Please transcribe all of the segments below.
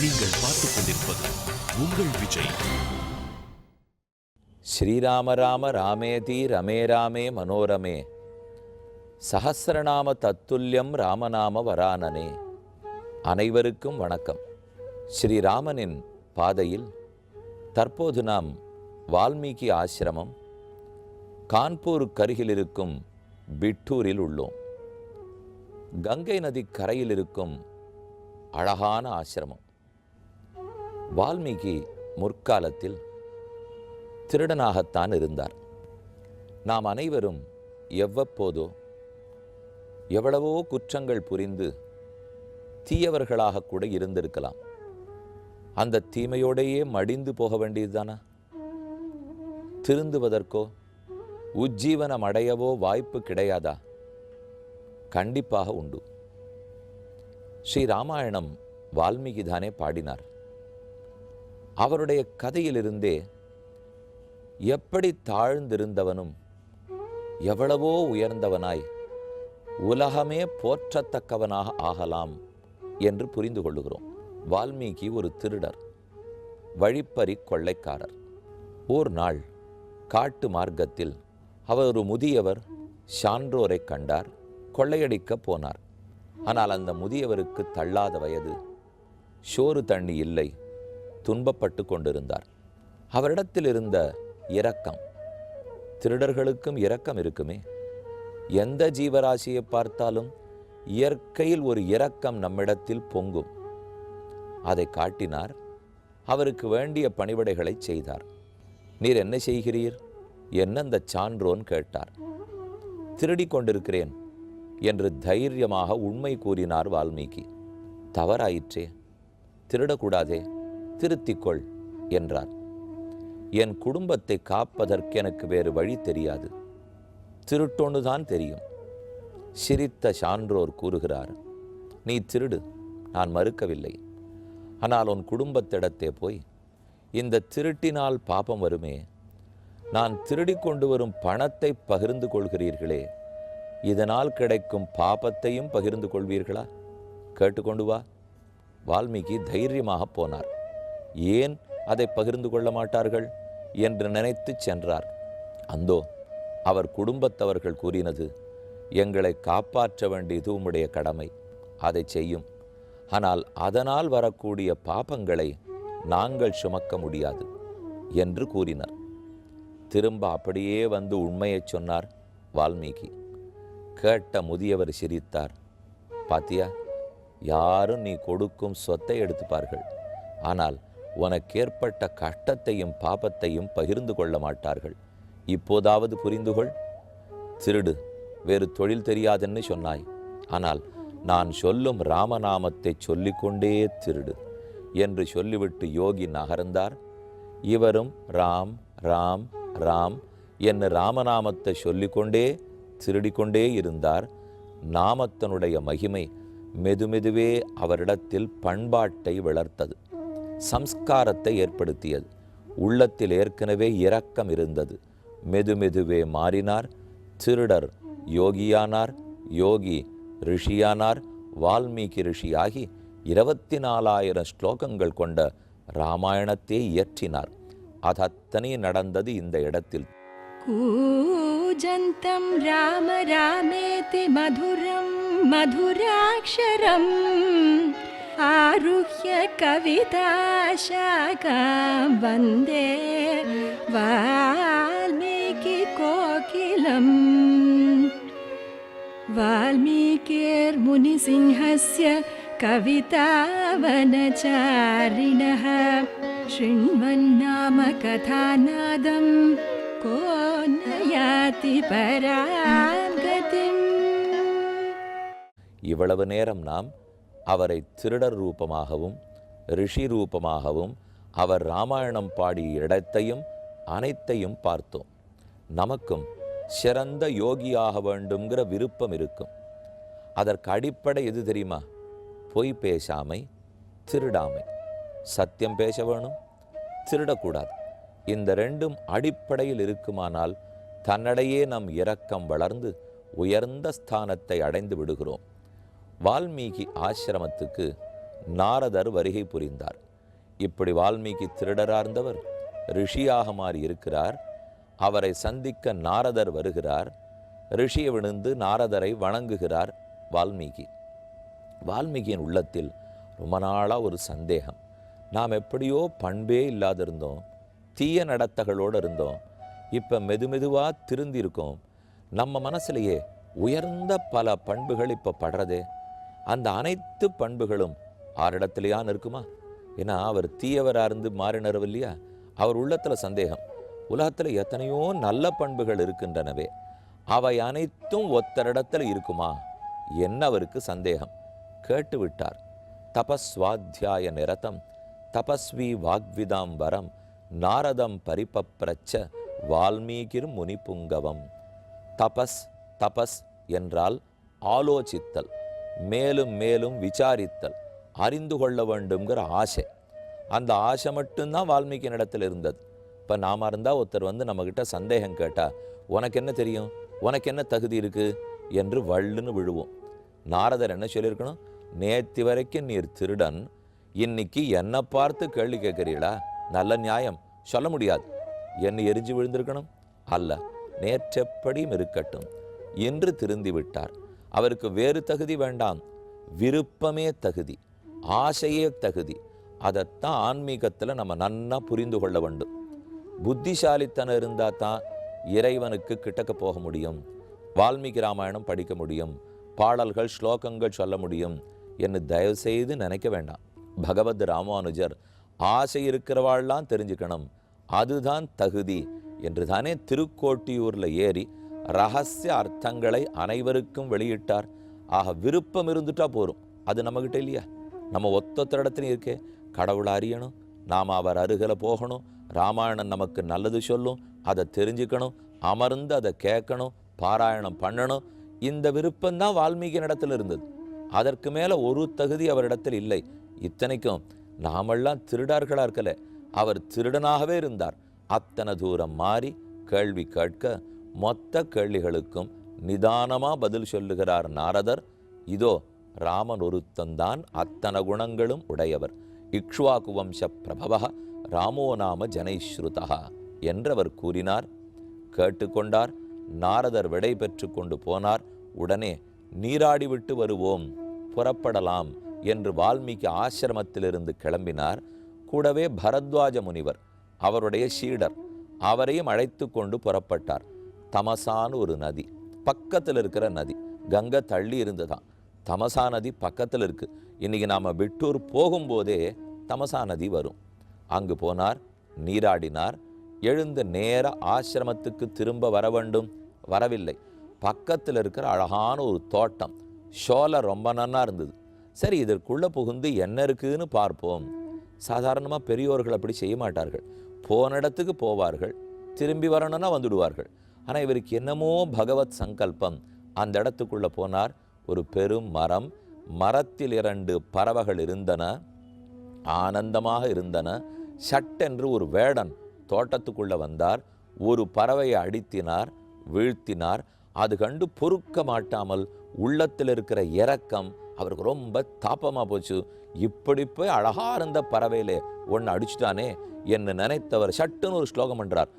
நீங்கள் பார்த்துக் கொண்டிருப்பது உங்கள் விஜய். ஸ்ரீராம ராம ராமேதி ரமே ராமே மனோரமே சஹஸ்ரநாம தத்துல்யம் ராமநாம வரானனே. அனைவருக்கும் வணக்கம். ஸ்ரீராமனின் பாதையில் தற்போது நாம் வால்மீகி ஆசிரமம் கான்பூருக்கு அருகில் இருக்கும் பிட்டூரில் உள்ளோம். கங்கை நதி கரையில் இருக்கும் அழகான ஆசிரமம். வால்மீகி முற்காலத்தில் திருடனாகத்தான் இருந்தார். நாம் அனைவரும் எவ்வப்போதோ எவ்வளவோ குற்றங்கள் புரிந்து தீயவர்களாக கூட இருந்திருக்கலாம். அந்த தீமையோடையே மடிந்து போக வேண்டியதுதானா? திருந்துவதற்கோ உஜ்ஜீவனம் அடையவோ வாய்ப்பு கிடையாதா? கண்டிப்பாக உண்டு. ஸ்ரீராமாயணம் வால்மீகி தானே பாடினார். அவருடைய கதையிலிருந்தே எப்படி தாழ்ந்திருந்தவனும் எவ்வளவோ உயர்ந்தவனாய் உலகமே போற்றத்தக்கவனாக ஆகலாம் என்று புரிந்து கொள்ளுகிறோம். வால்மீகி ஒரு திருடர், வழிப்பறி கொள்ளைக்காரர். ஓர் நாள் காட்டு மார்க்கத்தில் அவர் ஒரு முதியவர் சான்றோரை கண்டார். கொள்ளையடிக்க போனார். ஆனால் அந்த முதியவருக்கு தள்ளாத வயது, சோறு தண்ணி இல்லை, துன்பப்பட்டு கொண்டிருந்தார். அவரிடத்தில் இருந்த இரக்கம், திருடர்களுக்கும் இரக்கம் இருக்குமே. எந்த ஜீவராசியை பார்த்தாலும் இயற்கையில் ஒரு இரக்கம் நம்மிடத்தில் பொங்கும். அதை காட்டினார். அவருக்கு வேண்டிய பணிவிடைகளை செய்தார். நீர் என்ன செய்கிறீர்? என்ன அந்த சான்றோன் கேட்டார். திருடி கொண்டிருக்கிறேன் என்று தைரியமாக உண்மை கூறினார் வால்மீகி. தவறாயிற்றே, திருடக்கூடாதே, திருத்திக்கொள் என்றார். என் குடும்பத்தை காப்பதற்கு எனக்கு வேறு வழி தெரியாது, திருட்டொன்னுதான் தெரியும். சிரித்த சான்றோர் கூறுகிறார், நீ திருடு, நான் மறுக்கவில்லை. ஆனால் உன் குடும்பத்திடத்தே போய் இந்த திருட்டினால் பாபம் வருமே, நான் திருடி கொண்டு வரும் பணத்தை பகிர்ந்து கொள்கிறீர்களே, இதனால் கிடைக்கும் பாபத்தையும் பகிர்ந்து கொள்வீர்களா? கேட்டுக்கொண்டு வா. வால்மீகி தைரியமாக போனார். ஏன் அதை பகிர்ந்து கொள்ள மாட்டார்கள் என்று நினைத்து சென்றார். அந்தோ அவர் குடும்பத்தவர்கள் கூறினது, எங்களை காப்பாற்ற வேண்டியது உம்முடைய கடமை, அதை செய்யும். ஆனால் அதனால் வரக்கூடிய பாபங்களை நாங்கள் சுமக்க முடியாது என்று கூறினர். திரும்ப அப்படியே வந்து உண்மையை சொன்னார் வால்மீகி. கேட்ட முதியவர் சிரித்தார். பாத்தியா, யாரும் நீ கொடுக்கும் சொத்தை எடுத்துப்பார்கள், ஆனால் உனக்கேற்பட்ட கஷ்டத்தையும் பாபத்தையும் பகிர்ந்து கொள்ள மாட்டார்கள். இப்போதாவது புரிந்து கொள். திருடு, வேறு தொழில் தெரியாதுன்னு சொன்னாய், ஆனால் நான் சொல்லும் ராமநாமத்தை சொல்லிக்கொண்டே திருடு என்று சொல்லிவிட்டு யோகி நகர்ந்தார். இவரும் ராம் ராம் ராம் என்று ராமநாமத்தை சொல்லிக்கொண்டே திருடிக்கொண்டே இருந்தார். நாமத்தினுடைய மகிமை மெதுமெதுவே அவரிடத்தில் பண்பாட்டை வளர்த்தது, சம்ஸ்காரத்தை ஏற்படுத்தியது. உள்ளத்தில் ஏற்கனவே இரக்கம் இருந்தது. மெதுமெதுவே மாறினார். திருடர் யோகியானார், யோகி ரிஷியானார். வால்மீகி ரிஷியாகி 24,000 ஸ்லோகங்கள் கொண்ட இராமாயணத்தை இயற்றினார். அது அத்தனை நடந்தது இந்த இடத்தில். कूजन्तं राम रामेति मधुरं मधुराक्षरम् आरुह्य कविताशाखां वन्दे वाल्मीकिकोकिलम् वाल्मीकिर्मुनिसिंहस्य कवितावनचारिणः शृण्वन्नाम कथानादं को नयाति परां गतिम्. இவ்வளவு நேரம் நாம் அவரை திருடர் ரூபமாகவும் ரிஷி ரூபமாகவும் அவர் ராமாயணம் பாடிய இடத்தையும் அனைத்தையும் பார்த்தோம். நமக்கும் சிறந்த யோகியாக வேண்டுங்கிற விருப்பம் இருக்கும். அதற்கு அடிப்படை எது தெரியுமா? பொய் பேசாமை, திருடாமை. சத்தியம் பேச வேணும், திருடக்கூடாது. இந்த ரெண்டும் அடிப்படையில் இருக்குமானால் தன்னடையே நம் இரக்கம் வளர்ந்து உயர்ந்த ஸ்தானத்தை அடைந்து விடுகிறோம். வால்மீகி ஆசிரமத்துக்கு நாரதர் வருகை புரிந்தார். இப்படி வால்மீகி திருடரார்ந்தவர் ரிஷியாக மாறி இருக்கிறார். அவரை சந்திக்க நாரதர் வருகிறார். ரிஷியை விழுந்து நாரதரை வணங்குகிறார் வால்மீகி. வால்மீகியின் உள்ளத்தில் ரொம்ப நாளாக ஒரு சந்தேகம். நாம் எப்படியோ பண்பே இல்லாதிருந்தோம், தீய நடத்தைகளோடு இருந்தோம். இப்போ மெதுவாக திருந்திருக்கோம். நம்ம மனசுலையே உயர்ந்த பல பண்புகள் இப்போ படுறதே. அந்த அனைத்து பண்புகளும் ஆரிடத்துலையான்னு இருக்குமா? ஏன்னா அவர் தீயவராக இருந்து மாறினரவு இல்லையா? அவர் உள்ளத்தில் சந்தேகம். உலகத்தில் எத்தனையோ நல்ல பண்புகள் இருக்கின்றனவே, அவை அனைத்தும் ஒத்தரிடத்தில் இருக்குமா என்ன அவருக்கு சந்தேகம். கேட்டுவிட்டார். தபஸ்வாத்தியாய நிரதம் தபஸ்வி வாக்விதாம் வரம் நாரதம் பரிபப்ரச்ச வால்மீகிர் முனிபுங்கவம். தபஸ் தபஸ் என்றால் ஆலோசித்தல், மேலும் மேலும் விசாரித்தல், அறிந்து கொள்ள வேண்டுங்கிற ஆசை. அந்த ஆசை மட்டும்தான் வால்மீகி இடத்துல இருந்தது. இப்போ நாம இருந்தால் ஒருத்தர் வந்து நம்மக்கிட்ட சந்தேகம் கேட்டால், உனக்கு என்ன தெரியும், உனக்கு என்ன தகுதி இருக்குது என்று வள்ளுன்னு விழுவோம். நாரதர் என்ன சொல்லியிருக்கணும்? நேற்று வரைக்கும் நீர் திருடன், இன்னைக்கு என்னை பார்த்து கேள்வி கேட்குறீங்களா? நல்ல நியாயம் சொல்ல முடியாது. என்னை எரிஞ்சு விழுந்திருக்கணும் அல்ல, நேற்றெப்படியும் இருக்கட்டும். இன்று திருந்தி விட்டார். அவருக்கு வேறு தகுதி வேண்டாம், விருப்பமே தகுதி, ஆசையே தகுதி. அதைத்தான் ஆன்மீகத்தில் நம்ம நன்னா புரிந்து கொள்ள வேண்டும். புத்திசாலித்தனம் இருந்தால் தான் இறைவனுக்கு கிட்டக்க போக முடியும், வால்மீகி ராமாயணம் படிக்க முடியும், பாடல்கள் ஸ்லோகங்கள் சொல்ல முடியும் என்று தயவுசெய்து நினைக்க வேண்டாம். பகவத் ராமானுஜர் ஆசை இருக்கிறவாள்லாம் தெரிஞ்சுக்கணும், அதுதான் தகுதி என்று தானே திருக்கோட்டியூரில் ஏறி ரகசிய அர்த்தங்களை அனைவருக்கும் வெளியிட்டார். ஆக விருப்பம் இருந்துட்டா போரும், அது நம்மகிட்ட இல்லையா? நம்ம ஒத்தொத்தர இடத்துலையும் இருக்கே. கடவுளை அறியணும், நாம் அவர் அருகில் போகணும், ராமாயணம் நமக்கு நல்லது சொல்லும், அதை தெரிஞ்சுக்கணும், அமர்ந்து அதை கேட்கணும், பாராயணம் பண்ணணும். இந்த விருப்பம்தான் வால்மீகி இடத்துல இருந்தது. அதற்கு மேலே ஒரு தகுதி அவரிடத்தில் இல்லை. இத்தனைக்கும் நாமெல்லாம் திருடார்களாக இருக்கல, அவர் திருடனாகவே இருந்தார். அத்தனை தூரம் மாறி கேள்வி கேட்க மொத்த கேள்விகளுக்கும் நிதானமாக பதில் சொல்லுகிறார் நாரதர். இதோ ராமன் ஒருத்தந்தான் அத்தனை குணங்களும் உடையவர். இக்ஷ்வாகு வம்ச பிரபவ ராமோ நாம ஜனைஸ்ருதா என்றவர் கூறினார். கேட்டுக்கொண்டார். நாரதர் விடை பெற்று கொண்டு போனார். உடனே நீராடிவிட்டு வருவோம், புறப்படலாம் என்று வால்மீகி ஆசிரமத்திலிருந்து கிளம்பினார். கூடவே பரத்வாஜ முனிவர் அவருடைய சீடர், அவரையும் அழைத்து கொண்டு புறப்பட்டார். தமசான்னு ஒரு நதி, பக்கத்தில் இருக்கிற நதி. கங்கை தள்ளி இருந்துதான், தமசா நதி பக்கத்தில் இருக்கு. இன்னைக்கு நாம் விட்டூர் போகும்போதே தமசா நதி வரும். அங்கு போனார், நீராடினார். எழுந்து நேர ஆசிரமத்துக்கு திரும்ப வர வேண்டும். வரவில்லை. பக்கத்தில் இருக்கிற அழகான ஒரு தோட்டம், ஷோலை ரொம்ப நன்னா இருந்தது. சரி, இதற்குள்ளே புகுந்து என்ன இருக்குதுன்னு பார்ப்போம். சாதாரணமாக பெரியோர்கள் அப்படி செய்ய மாட்டார்கள். போன இடத்துக்கு போவார்கள், திரும்பி வரணும்னா வந்துடுவார்கள். ஆனால் இவருக்கு என்னமோ பகவத் சங்கல்பம். அந்த இடத்துக்குள்ளே போனார். ஒரு பெரும் மரம், மரத்தில் 2 பறவைகள் இருந்தன, ஆனந்தமாக இருந்தன. சட்டென்று ஒரு வேடன் தோட்டத்துக்குள்ளே வந்தார். ஒரு பறவையை அடித்தினார், வீழ்த்தினார். அது கண்டு பொறுக்க மாட்டாமல் உள்ளத்தில் இருக்கிற இரக்கம் அவருக்கு ரொம்ப தாபமாக போச்சு. இப்படி போய் அழகா இருந்த பறவையிலே ஒன்று அடிச்சுட்டானே என்று நினைத்தவர் சட்டுன்னு ஒரு ஸ்லோகம் பண்றார்.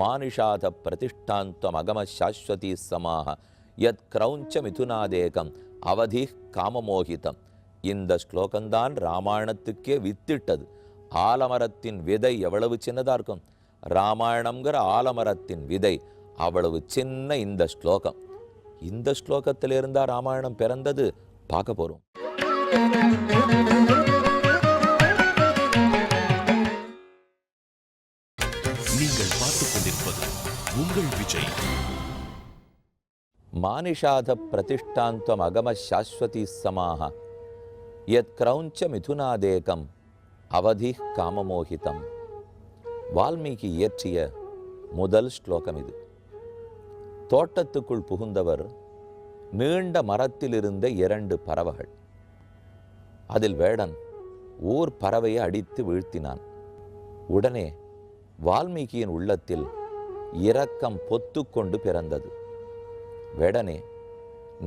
மானிஷாத பிரதிஷ்டாந்தம் அகம சாஸ்வதி சமாக யத் கிரௌஞ்ச மிதுனாதேகம் அவதி காமமோகிதம். இந்த ஸ்லோகம்தான் ராமாயணத்துக்கே வித்திட்டது. ஆலமரத்தின் விதை எவ்வளவு சின்னதாக இருக்கும், ராமாயணம்ங்கிற ஆலமரத்தின் விதை அவ்வளவு சின்ன இந்த ஸ்லோகம். இந்த ஸ்லோகத்தில் இருந்தால் ராமாயணம் பிறந்தது பார்க்க போகிறோம். நீங்கள் பார்த்துக் கொண்டிருப்பது உங்கள் விஜய். மானிஷாத பிரதிஷ்டாந்தம் அகம சாஸ்வதி சமாக யத் கிரௌஞ்ச மிதுனாதேகம் அவதி காமமோகிதம். வால்மீகி இயற்றிய முதல் ஸ்லோகம் இது. தோட்டத்துக்குள் புகுந்தவர் நீண்ட மரத்தில் இருந்த 2 பறவைகள். அதில் வேடன் ஓர் பறவையை அடித்து வீழ்த்தினான். உடனே வால்மீகியின் உள்ளத்தில் இரக்கம் பொத்துக்கொண்டு பிறந்தது. வேடனே,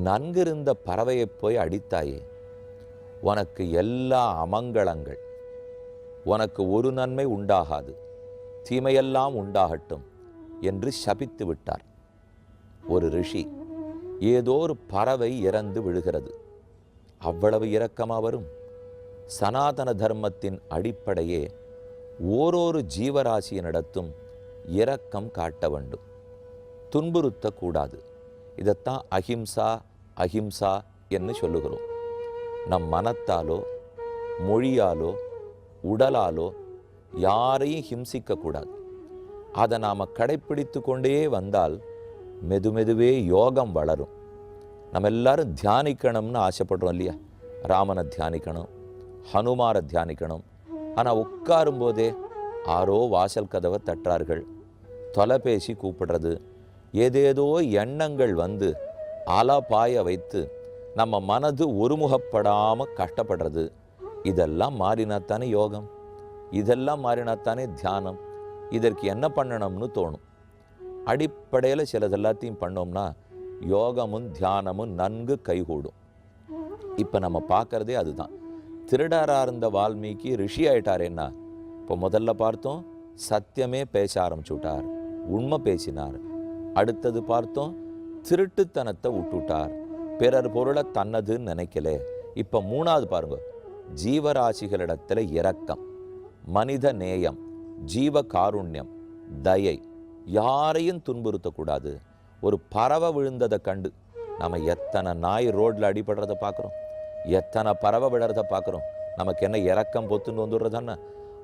நன்கிருந்த பறவையைப் போய் அடித்தாயே, உனக்கு எல்லா அமங்கலங்கள், உனக்கு ஒரு நன்மை உண்டாகாது, தீமையெல்லாம் உண்டாகட்டும் என்று சபித்து விட்டார். ஒரு ரிஷி, ஏதோ ஒரு பறவை இறந்து விழுகிறது, அவ்வளவு இரக்கமா வரும்? சனாதன தர்மத்தின் அடிப்படையே ஓரொரு ஜீவராசியினிடத்தும் இரக்கம் காட்ட வேண்டும், துன்புறுத்தக்கூடாது. இதைத்தான் அஹிம்சா அஹிம்சா என்று சொல்லுகிறோம். நம் மனத்தாலோ மொழியாலோ உடலாலோ யாரையும் ஹிம்சிக்கக்கூடாது. அதை நாம் கடைப்பிடித்து கொண்டே வந்தால் மெதுமெதுவே யோகம் வளரும். நம்ம எல்லாரும் தியானிக்கணும்னு ஆசைப்படுறோம் இல்லையா? ராமனை தியானிக்கணும், ஹனுமாரை தியானிக்கணும். ஆனால் உட்காரும்போதே ஆரோ வாசல் கதவை தட்டுறார்கள், தொலைபேசி கூப்பிடுறது, ஏதேதோ எண்ணங்கள் வந்து அலபாய வைத்து நம்ம மனது ஒருமுகப்படாமல் கஷ்டப்படுறது. இதெல்லாம் மாறினாத்தானே யோகம், இதெல்லாம் மாறினாத்தானே தியானம். இதற்கு என்ன பண்ணணும்னு தோணும். அடிப்படையில் சிலது எல்லாத்தையும் பண்ணோம்னா யோகமும் தியானமும் நன்கு கைகூடும். இப்போ நம்ம பார்க்குறதே அதுதான். திருடராக இருந்த வால்மீகி ரிஷி ஆயிட்டாரேன்னா, இப்போ முதல்ல பார்த்தோம் சத்தியமே பேச ஆரம்பிச்சுட்டார், உண்மை பேசினார். அடுத்தது பார்த்தோம் திருட்டுத்தனத்தை விட்டுட்டார், பிறர் பொருளை தன்னதுன்னு நினைக்கல. இப்போ மூணாவது பாருங்க, ஜீவராசிகளிடத்தில் இரக்கம், மனித நேயம், ஜீவ காருண்யம், தயை, யாரையும் துன்புறுத்தக்கூடாது. ஒரு பறவை விழுந்ததை கண்டு நம்ம எத்தனை நாய் ரோட்டில் அடிபடுறதை பார்க்குறோம், எத்தனை பறவை விடுறதை பார்க்குறோம். நமக்கு என்ன இரக்கம் பொத்துன்னு வந்துடுறதானே?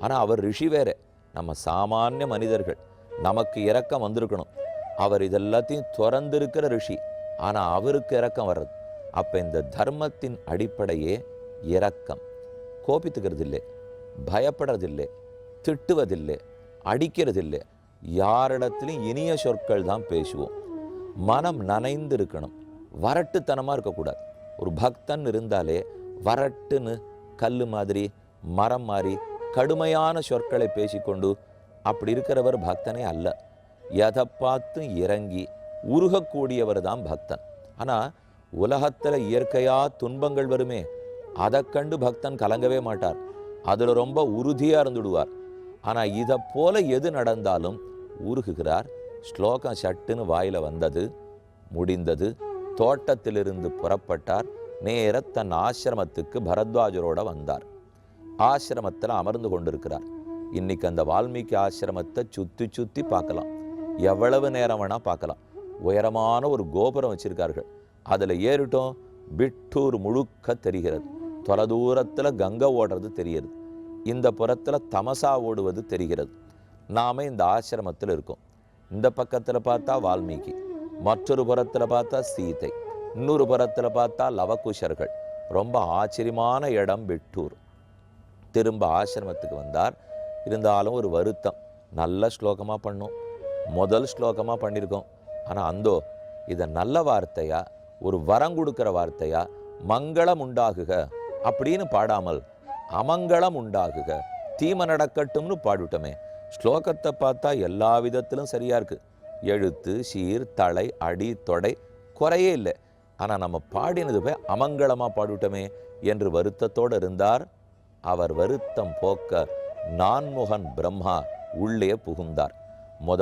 ஆனால் அவர் ரிஷி வேற, நம்ம சாமானிய மனிதர்கள், நமக்கு இரக்கம் வந்திருக்கணும். அவர் இதெல்லாத்தையும் திறந்திருக்கிற ரிஷி, ஆனால் அவருக்கு இரக்கம் வர்றது. அப்போ இந்த தர்மத்தின் அடிப்படையே இரக்கம். கோபித்துக்கிறது இல்லை, பயப்படுறதில்லை, திட்டுவதில்லை, அடிக்கிறதில்லை. யாரிடத்துலையும் இனிய சொற்கள் தான் பேசுவோம். மனம் நனைந்து இருக்கணும், வரட்டுத்தனமாக இருக்கக்கூடாது. ஒரு பக்தன் இருந்தாலே வரட்டுன்னு கல் மாதிரி மரம் மாதிரி கடுமையான சொற்களை பேசிக்கொண்டு அப்படி இருக்கிறவர் பக்தனே அல்ல. எதை பார்த்தும் இறங்கி உருகக்கூடியவர் தான் பக்தன். ஆனால் உலகத்தில் இயற்கையாக துன்பங்கள் வருமே, அதை கண்டு பக்தன் கலங்கவே மாட்டார், அதில் ரொம்ப உறுதியாக இருந்துடுவார். ஆனால் இதை போல எது நடந்தாலும் உருகுகிறார். ஸ்லோகம் சட்டுன்னு வாயில் வந்தது, முடிந்தது. தோட்டத்திலிருந்து புறப்பட்டார், நேர தன் ஆசிரமத்துக்கு பரத்வாஜரோட வந்தார். ஆசிரமத்தில் அமர்ந்து கொண்டிருக்கிறார். இன்னைக்கு அந்த வால்மீகி ஆசிரமத்தை சுற்றி சுற்றி பார்க்கலாம், எவ்வளவு நேரம் வேணால் பார்க்கலாம். உயரமான ஒரு கோபுரம் வச்சிருக்கார்கள், அதில் ஏறிட்டோம் பிட்டூர் முழுக்க தெரிகிறது. தொலைதூரத்தில் கங்கை ஓடுறது தெரிகிறது, இந்த புறத்தில் தமசா ஓடுவது தெரிகிறது. நாம இந்த ஆசிரமத்தில் இருக்கோம். இந்த பக்கத்தில் பார்த்தா வால்மீகி, மற்றொரு புறத்தில் பார்த்தா சீதை, இன்னொரு புறத்தில் பார்த்தா லவகுஷர்கள். ரொம்ப ஆச்சரியமான இடம் பிட்டூர். திரும்ப ஆசிரமத்துக்கு வந்தார். இருந்தாலும் ஒரு வருத்தம், நல்ல ஸ்லோகமாக பண்ணோம், முதல் ஸ்லோகமாக பண்ணியிருக்கோம். ஆனால் அந்தோ இதை நல்ல வார்த்தையா, ஒரு வரம் கொடுக்குற வார்த்தையா, மங்களம் உண்டாகுக அப்படின்னு பாடாமல் அமங்கலம் உண்டாகுக, தீமை நடக்கட்டும்னு பாடிட்டோமே. ஸ்லோகத்தை பார்த்தா எல்லா விதத்திலும் சரியா இருக்கு, எழுத்து சீர் தலை அடி தொடை குறையே இல்லை. ஆனால் நம்ம பாடினது போய் அமங்கலமாக பாடிட்டோமே என்று வருத்தத்தோடு இருந்தார். அவர் வருத்தம் போக்க நான்முகன் பிரம்மா உள்ளே புகுந்தார்.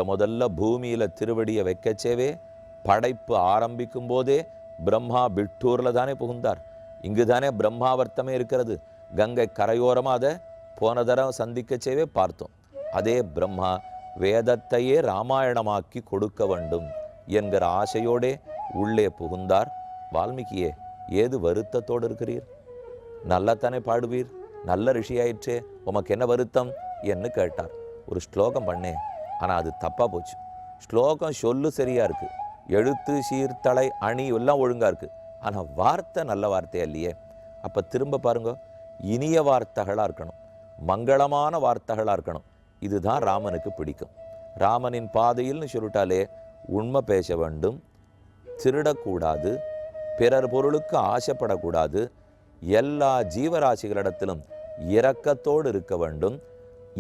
முதல்ல பூமியில் திருவடியை வைக்கச்சேவே படைப்பு ஆரம்பிக்கும் போதே பிரம்மா பிட்டூரில் தானே புகுந்தார். இங்கு தானே பிரம்மாவர்த்தமே இருக்கிறது. கங்கை கரையோரமாக அதை போன தரம் சந்திக்கச்சேவே பார்த்தோம். அதே பிரம்மா வேதத்தையே ராமாயணமாக்கி கொடுக்க வேண்டும் என்கிற ஆசையோடே உள்ளே புகுந்தார். வால்மீகியே, ஏது வருத்தத்தோடு இருக்கிறீர்? நல்லத்தானே பாடுவீர், நல்ல ரிஷியாயிற்றே, உமக்கு என்ன வருத்தம் என்று கேட்டார். ஒரு ஸ்லோகம் பண்ணேன், ஆனால் அது தப்பாக போச்சு. ஸ்லோகம் சொல்லு சரியாக இருக்குது, எழுத்து சீர்தலை அணி எல்லாம் ஒழுங்காக இருக்குது, ஆனால் வார்த்தை நல்ல வார்த்தையா இல்லையே. அப்போ திரும்ப பாருங்க, இனிய வார்த்தைகளாக இருக்கணும், மங்களமான வார்த்தைகளாக இருக்கணும். இதுதான் ராமனுக்கு பிடிக்கும். ராமனின் பாதையில்னு சொல்லிட்டாலே உண்மை பேச வேண்டும், திருடக்கூடாது, பிறர் பொருளுக்கு ஆசைப்படக்கூடாது, எல்லா ஜீவராசிகளிடத்திலும் இரக்கத்தோடு இருக்க வேண்டும்,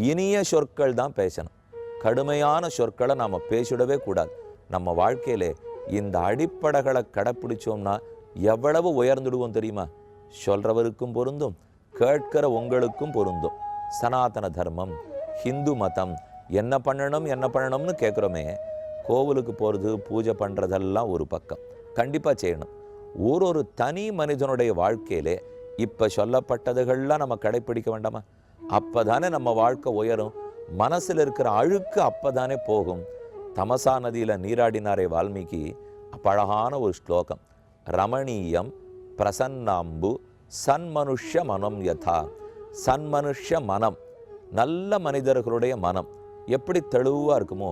இனிய சொற்கள் தான் பேசணும். கடுமையான சொற்களை நாம் பேசிடவே கூடாது. நம்ம வாழ்க்கையிலே இந்த அடிப்படைகளை கடைப்பிடிச்சோம்னா எவ்வளவு உயர்ந்துடுவோம் தெரியுமா? சொல்றவருக்கும் பொருந்தும், கேட்கிற உங்களுக்கும் பொருந்தும். சனாதன தர்மம், ஹிந்து மதம், என்ன பண்ணணும்னு கேட்குறோமே, கோவிலுக்கு போகிறது, பூஜை பண்ணுறதெல்லாம் ஒரு பக்கம் கண்டிப்பாக செய்யணும். ஒரு தனி மனிதனுடைய வாழ்க்கையிலே இப்போ சொல்லப்பட்டதுகள்லாம் நம்ம கடைப்பிடிக்க வேண்டாமா? அப்போ தானே நம்ம வாழ்க்கை உயரும். மனசில் இருக்கிற அழுக்கு அப்போ தானே போகும். தமசா நதியில் நீராடினாரே வால்மீகி, அப்பழகான ஒரு ஸ்லோகம். ரமணீயம் பிரசன்னாம்பு சன்மனுஷ்ய மனம் யதா. சன்மனுஷ்ய மனம், நல்ல மனிதர்களுடைய மனம் எப்படி தெளிவாக இருக்குமோ,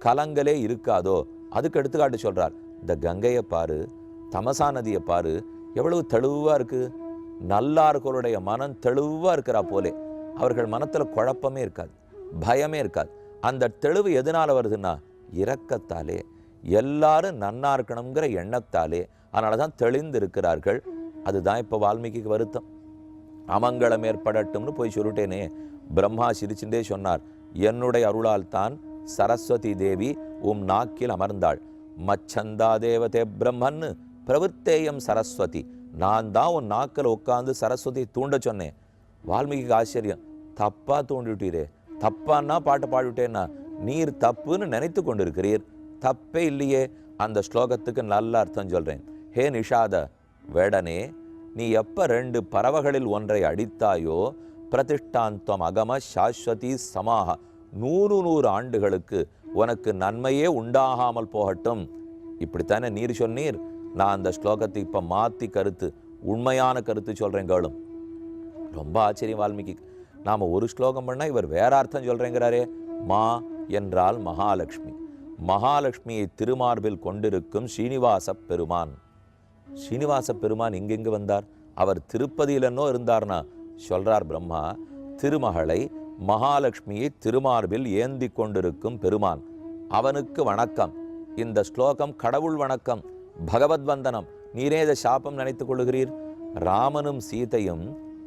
கலங்களே இருக்காதோ, அதுக்கு எடுத்துக்காட்டு சொல்கிறார். இந்த கங்கையை பாரு, தமசா நதியை பாரு, எவ்வளவு தெளிவாக இருக்குது. நல்லார்களுடைய மனம் தெளிவாக இருக்கிறா போலே அவர்கள் மனத்தில் குழப்பமே இருக்காது, பயமே இருக்காது. அந்த தெளிவு எதனால் வருதுன்னா இரக்கத்தாலே, எல்லாரும் நன்னா இருக்கணுங்கிற எண்ணத்தாலே. அதனால தான் தெளிந்து இருக்கிறார்கள். அதுதான் இப்போ வால்மீகிக்கு வருத்தம். அமங்கலம் ஏற்படட்டும்னு போய் சொல்லிட்டேனே. பிரம்மா சிரிச்சுட்டே சொன்னார், என்னுடைய அருளால் தான் சரஸ்வதி தேவி நாக்கில் அமர்ந்தாள். மச்சந்தா தேவதே பிரம்மன்னு பிரவருத்தேயம் சரஸ்வதி. நான் தான் உன் நாக்கில் உட்காந்து சரஸ்வதி தூண்ட சொன்னேன். வால்மீகிக்கு ஆச்சரியம், தப்பா தூண்டிவிட்டீரே, தப்பான்னா பாட்டு பாடிவிட்டேன்னா நீர் தப்புன்னு நினைத்து கொண்டிருக்கிறீர். தப்பே இல்லையே. அந்த ஸ்லோகத்துக்கு நல்ல அர்த்தம் சொல்கிறேன். ஹே நிஷாத வேடனே, நீ எப்போ 2 பறவைகளில் ஒன்றை அடித்தாயோ, பிரதிஷ்டாந்தம் அகம சாஸ்வதி சமாக, 100 ஆண்டுகளுக்கு உனக்கு நன்மையே உண்டாகாமல் போகட்டும். இப்படித்தானே நீர் சொன்னீர். நான் அந்த ஸ்லோகத்தை இப்போ மாற்றி கருத்து, உண்மையான கருத்து சொல்கிறேன் கேளும். ரொம்ப ஆச்சரியம் வால்மீகி. நாம் ஒரு ஸ்லோகம் பண்ணால் இவர் வேற அர்த்தம் சொல்கிறேங்கிறாரே. மா என்றால் மகாலட்சுமி. மகாலட்சுமியை திருமார்பில் கொண்டிருக்கும் ஸ்ரீனிவாச பெருமான். ஸ்ரீனிவாச பெருமான் இங்கெங்கு வந்தார்? அவர் திருப்பதியிலன்னோ இருந்தார்னா சொல்றார் பிரம்மா, திருமகளை மகாலட்சுமியை திருமார்பில் ஏந்தி கொண்டிருக்கும் பெருமான், அவனுக்கு வணக்கம். இந்த ஸ்லோகம் கடவுள் வணக்கம், பகவத் வந்தனம். நீரே இதை சாபம் நினைத்துக் கொள்ளுகிறீர். ராமனும் சீதையும்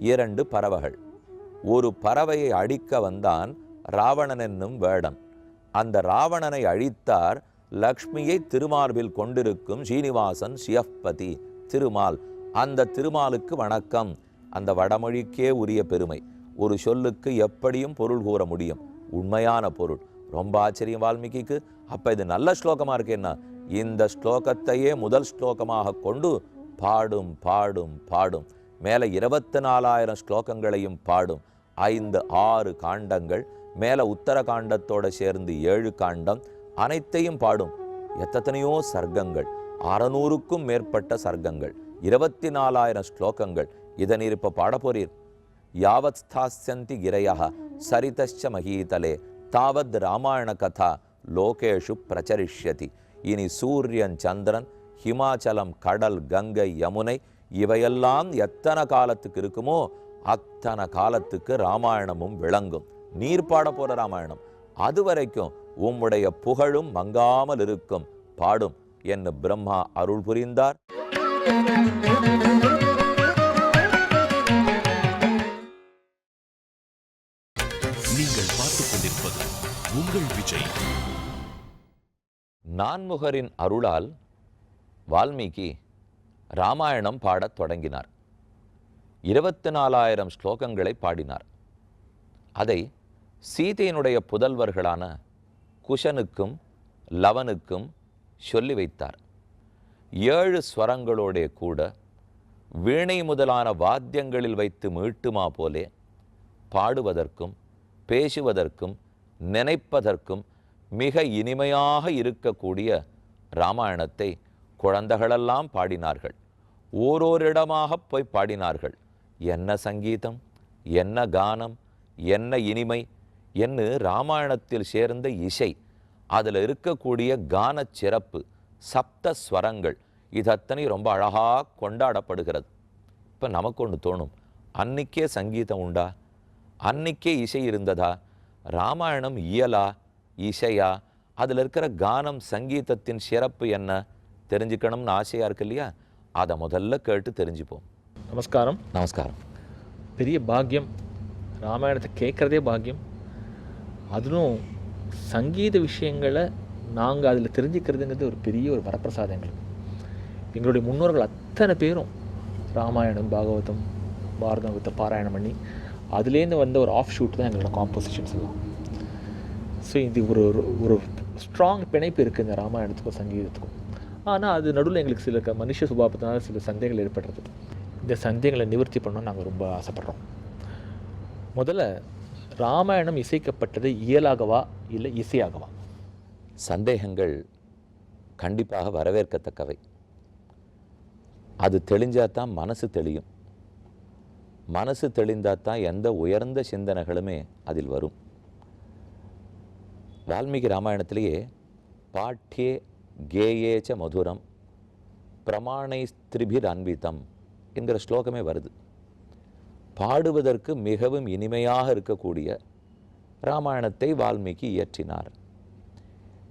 2 பறவைகள். ஒரு பறவையை அழிக்க வந்தான் ராவணன் என்னும் வேடன். அந்த ராவணனை அழித்தார் லக்ஷ்மியை திருமார்பில் கொண்டிருக்கும் ஸ்ரீனிவாசன் சியப்பதி திருமால். அந்த திருமாலுக்கு வணக்கம். அந்த வடமொழிக்கே உரிய பெருமை. ஒரு சொல்லுக்கு எப்படியும் பொருள் கூற முடியும், உண்மையான பொருள். ரொம்ப ஆச்சரியம் வால்மீகிக்கு. அப்போ இது நல்ல ஸ்லோகமாக இருக்கேன்னா இந்த ஸ்லோகத்தையே முதல் ஸ்லோகமாக கொண்டு பாடும் பாடும் பாடும். மேலே 24,000 ஸ்லோகங்களையும் பாடும். 5-6 காண்டங்கள், மேலே உத்தர காண்டத்தோடு சேர்ந்து 7 காண்டம், அனைத்தையும் பாடும். எத்தனையோ சர்க்கங்கள், 600க்கும் மேற்பட்ட சர்க்கங்கள், 24,000 ஸ்லோகங்கள். இதை நீர் இப்போ பாட போறீர். யாவத் ஸ்தாஸ்யந்தி கிரையா சரிதச்ச மகீதலே தாவத் ராமாயண கதா லோகேஷு பிரச்சரிஷ்யதி. இனி சூரியன், சந்திரன், ஹிமாச்சலம், கடல், கங்கை, யமுனை இவையெல்லாம் எத்தனை காலத்துக்கு இருக்குமோ அத்தனை காலத்துக்கு ராமாயணமும் விளங்கும். நீர் பாட போற ராமாயணம் அது வரைக்கும் உம்முடைய புகழும் மங்காமல் இருக்கும், பாடும் என்று பிரம்மா அருள் புரிந்தார். நீங்கள் பார்த்துக் கொண்டிருப்பது உங்கள் விஜய். நான்முகரின் அருளால் வால்மீகி ராமாயணம் பாடத் தொடங்கினார். 24,000 ஸ்லோகங்களை பாடினார். அதை சீதையினுடைய புதல்வர்களான குஷனுக்கும் லவனுக்கும் சொல்லி வைத்தார். 7 ஸ்வரங்களோடே கூட வீணை முதலான வாத்தியங்களில் வைத்து மீட்டுமா போலே பாடுவதற்கும் பேசுவதற்கும் நினைப்பதற்கும் மிக இனிமையாக இருக்கக்கூடிய ராமாயணத்தை குழந்தைகளெல்லாம் பாடினார்கள். ஓரோரிடமாக போய் பாடினார்கள். என்ன சங்கீதம், என்ன கானம், என்ன இனிமை என்று ராமாயணத்தில் சேர்ந்த இசை, அதில் இருக்கக்கூடிய கான சிறப்பு, சப்த ஸ்வரங்கள், இதத்தனை ரொம்ப அழகாக கொண்டாடப்படுகிறது. இப்போ நமக்கு ஒன்று தோணும், அன்னைக்கே சங்கீதம் உண்டா, அன்னைக்கே இசை இருந்ததா? ராமாயணம் இயலா இசையா? அதில் இருக்கிற கானம் சங்கீதத்தின் சிறப்பு என்ன தெரிஞ்சுக்கணும்னு ஆசையாக இருக்கு இல்லையா? அதை முதல்ல கேட்டு தெரிஞ்சுப்போம். நமஸ்காரம். நமஸ்காரம். பெரிய பாக்கியம், ராமாயணத்தை கேட்குறதே பாக்கியம். அதுவும் சங்கீத விஷயங்களை நாங்கள் அதில் தெரிஞ்சுக்கிறதுங்கிறது ஒரு பெரிய ஒரு வரப்பிரசாதங்கள். எங்களுடைய முன்னோர்கள் அத்தனை பேரும் ராமாயணம், பாகவதம், பாரதத்தை பாராயணம் பண்ணி அதுலேருந்து வந்த ஒரு ஆஃப் ஷூட் தான் எங்களோட காம்போசிஷன்ஸ் எல்லாம். ஸோ இது ஒரு ஒரு ஸ்ட்ராங் பிணைப்பு இருக்குது இந்த ராமாயணத்துக்கும் சங்கீதத்துக்கும். ஆனால் அது நடுவில் எங்களுக்கு சில மனுஷ சுபாவத்தினால சில சந்தேகங்கள் ஏற்படுறது. இந்த சந்தேகங்களை நிவர்த்தி பண்ணணும்னு நாங்கள் ரொம்ப ஆசைப்பட்றோம். முதல்ல ராமாயணம் இசைக்கப்பட்டது இயலாகவா இல்லை இசையாகவா? சந்தேகங்கள் கண்டிப்பாக வரவேற்கத்தக்கவை. அது தெளிஞ்சால் தான் மனசு தெளியும். மனசு தெளிந்தால் தான் எந்த உயர்ந்த சிந்தனைகளுமே அதில் வரும். வால்மீகி ராமாயணத்திலேயே பாட்யே கேயேச்ச மதுரம் பிரமாணை ஸ்திரிபிர் அன்பிதம் என்கிற ஸ்லோகமே வருது. பாடுவதற்கு மிகவும் இனிமையாக இருக்கக்கூடிய ராமாயணத்தை வால்மீகி இயற்றினார்.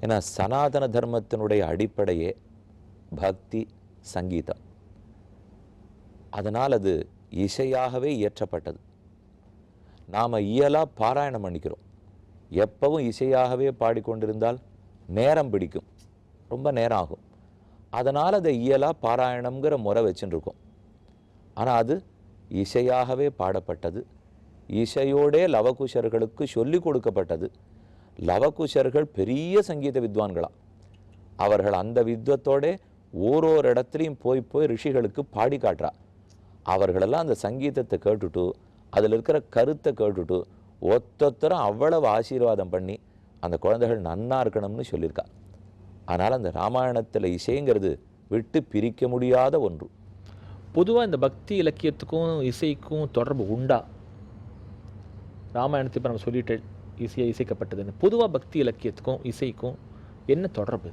ஏன்னா சனாதன தர்மத்தினுடைய அடிப்படையே பக்தி சங்கீதம். அதனால் அது இசையாகவே இயற்றப்பட்டது. நாம் இயலாக பாராயணம் பண்ணிக்கிறோம். எப்பவும் இசையாகவே பாடிக்கொண்டிருந்தால் நேரம் பிடிக்கும், ரொம்ப நேரம் ஆகும். அதனால் அதை இயலாக பாராயணம்ங்கிற முறை வச்சுன்னு இருக்கோம். ஆனால் அது இசையாகவே பாடப்பட்டது. இசையோடே லவகுஷர்களுக்கு சொல்லி கொடுக்கப்பட்டது. லவகுஷர்கள் பெரிய சங்கீத வித்வான்களாம். அவர்கள் அந்த வித்வத்தோட ஓரோரு இடத்துலையும் போய் போய் ரிஷிகளுக்கு பாடி காட்டுறா. அவர்களெல்லாம் அந்த சங்கீதத்தை கேட்டுட்டு அதில் இருக்கிற கருத்தை கேட்டுட்டு ஒத்தொத்தரும் அவ்வளவு ஆசீர்வாதம் பண்ணி அந்த குழந்தைகள் நன்னா இருக்கணும்னு சொல்லியிருக்கா. அதனால் அந்த ராமாயணத்தில் இசைங்கிறது விட்டு பிரிக்க முடியாத ஒன்று. பொதுவாக இந்த பக்தி இலக்கியத்துக்கும் இசைக்கும் தொடர்பு உண்டா? ராமாயணத்தை இப்போ நம்ம சொல்லிட்டு இசைக்கப்பட்டதுன்னு, பொதுவாக பக்தி இலக்கியத்துக்கும் இசைக்கும் என்ன தொடர்பு?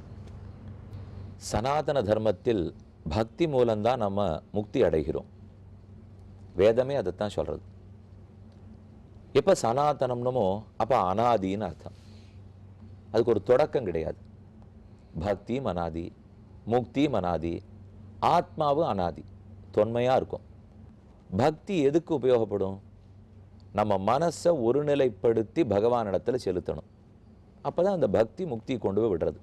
சனாதன தர்மத்தில் பக்தி மூலம்தான் நம்ம முக்தி அடைகிறோம். வேதமே அதைத்தான் சொல்கிறது. எப்போ சனாதனம்னமோ அப்போ அனாதின்னு அர்த்தம். அதுக்கு ஒரு தொடக்கம் கிடையாது. பக்தி அனாதி, முக்தி அனாதி, ஆத்மாவும் அனாதி, தொன்மையாக இருக்கும். பக்தி எதுக்கு உபயோகப்படும்? நம்ம மனசை ஒருநிலைப்படுத்தி பகவானிடத்தில் செலுத்தணும். அப்போ தான் அந்த பக்தி முக்தி கொண்டு போய் விடுறது.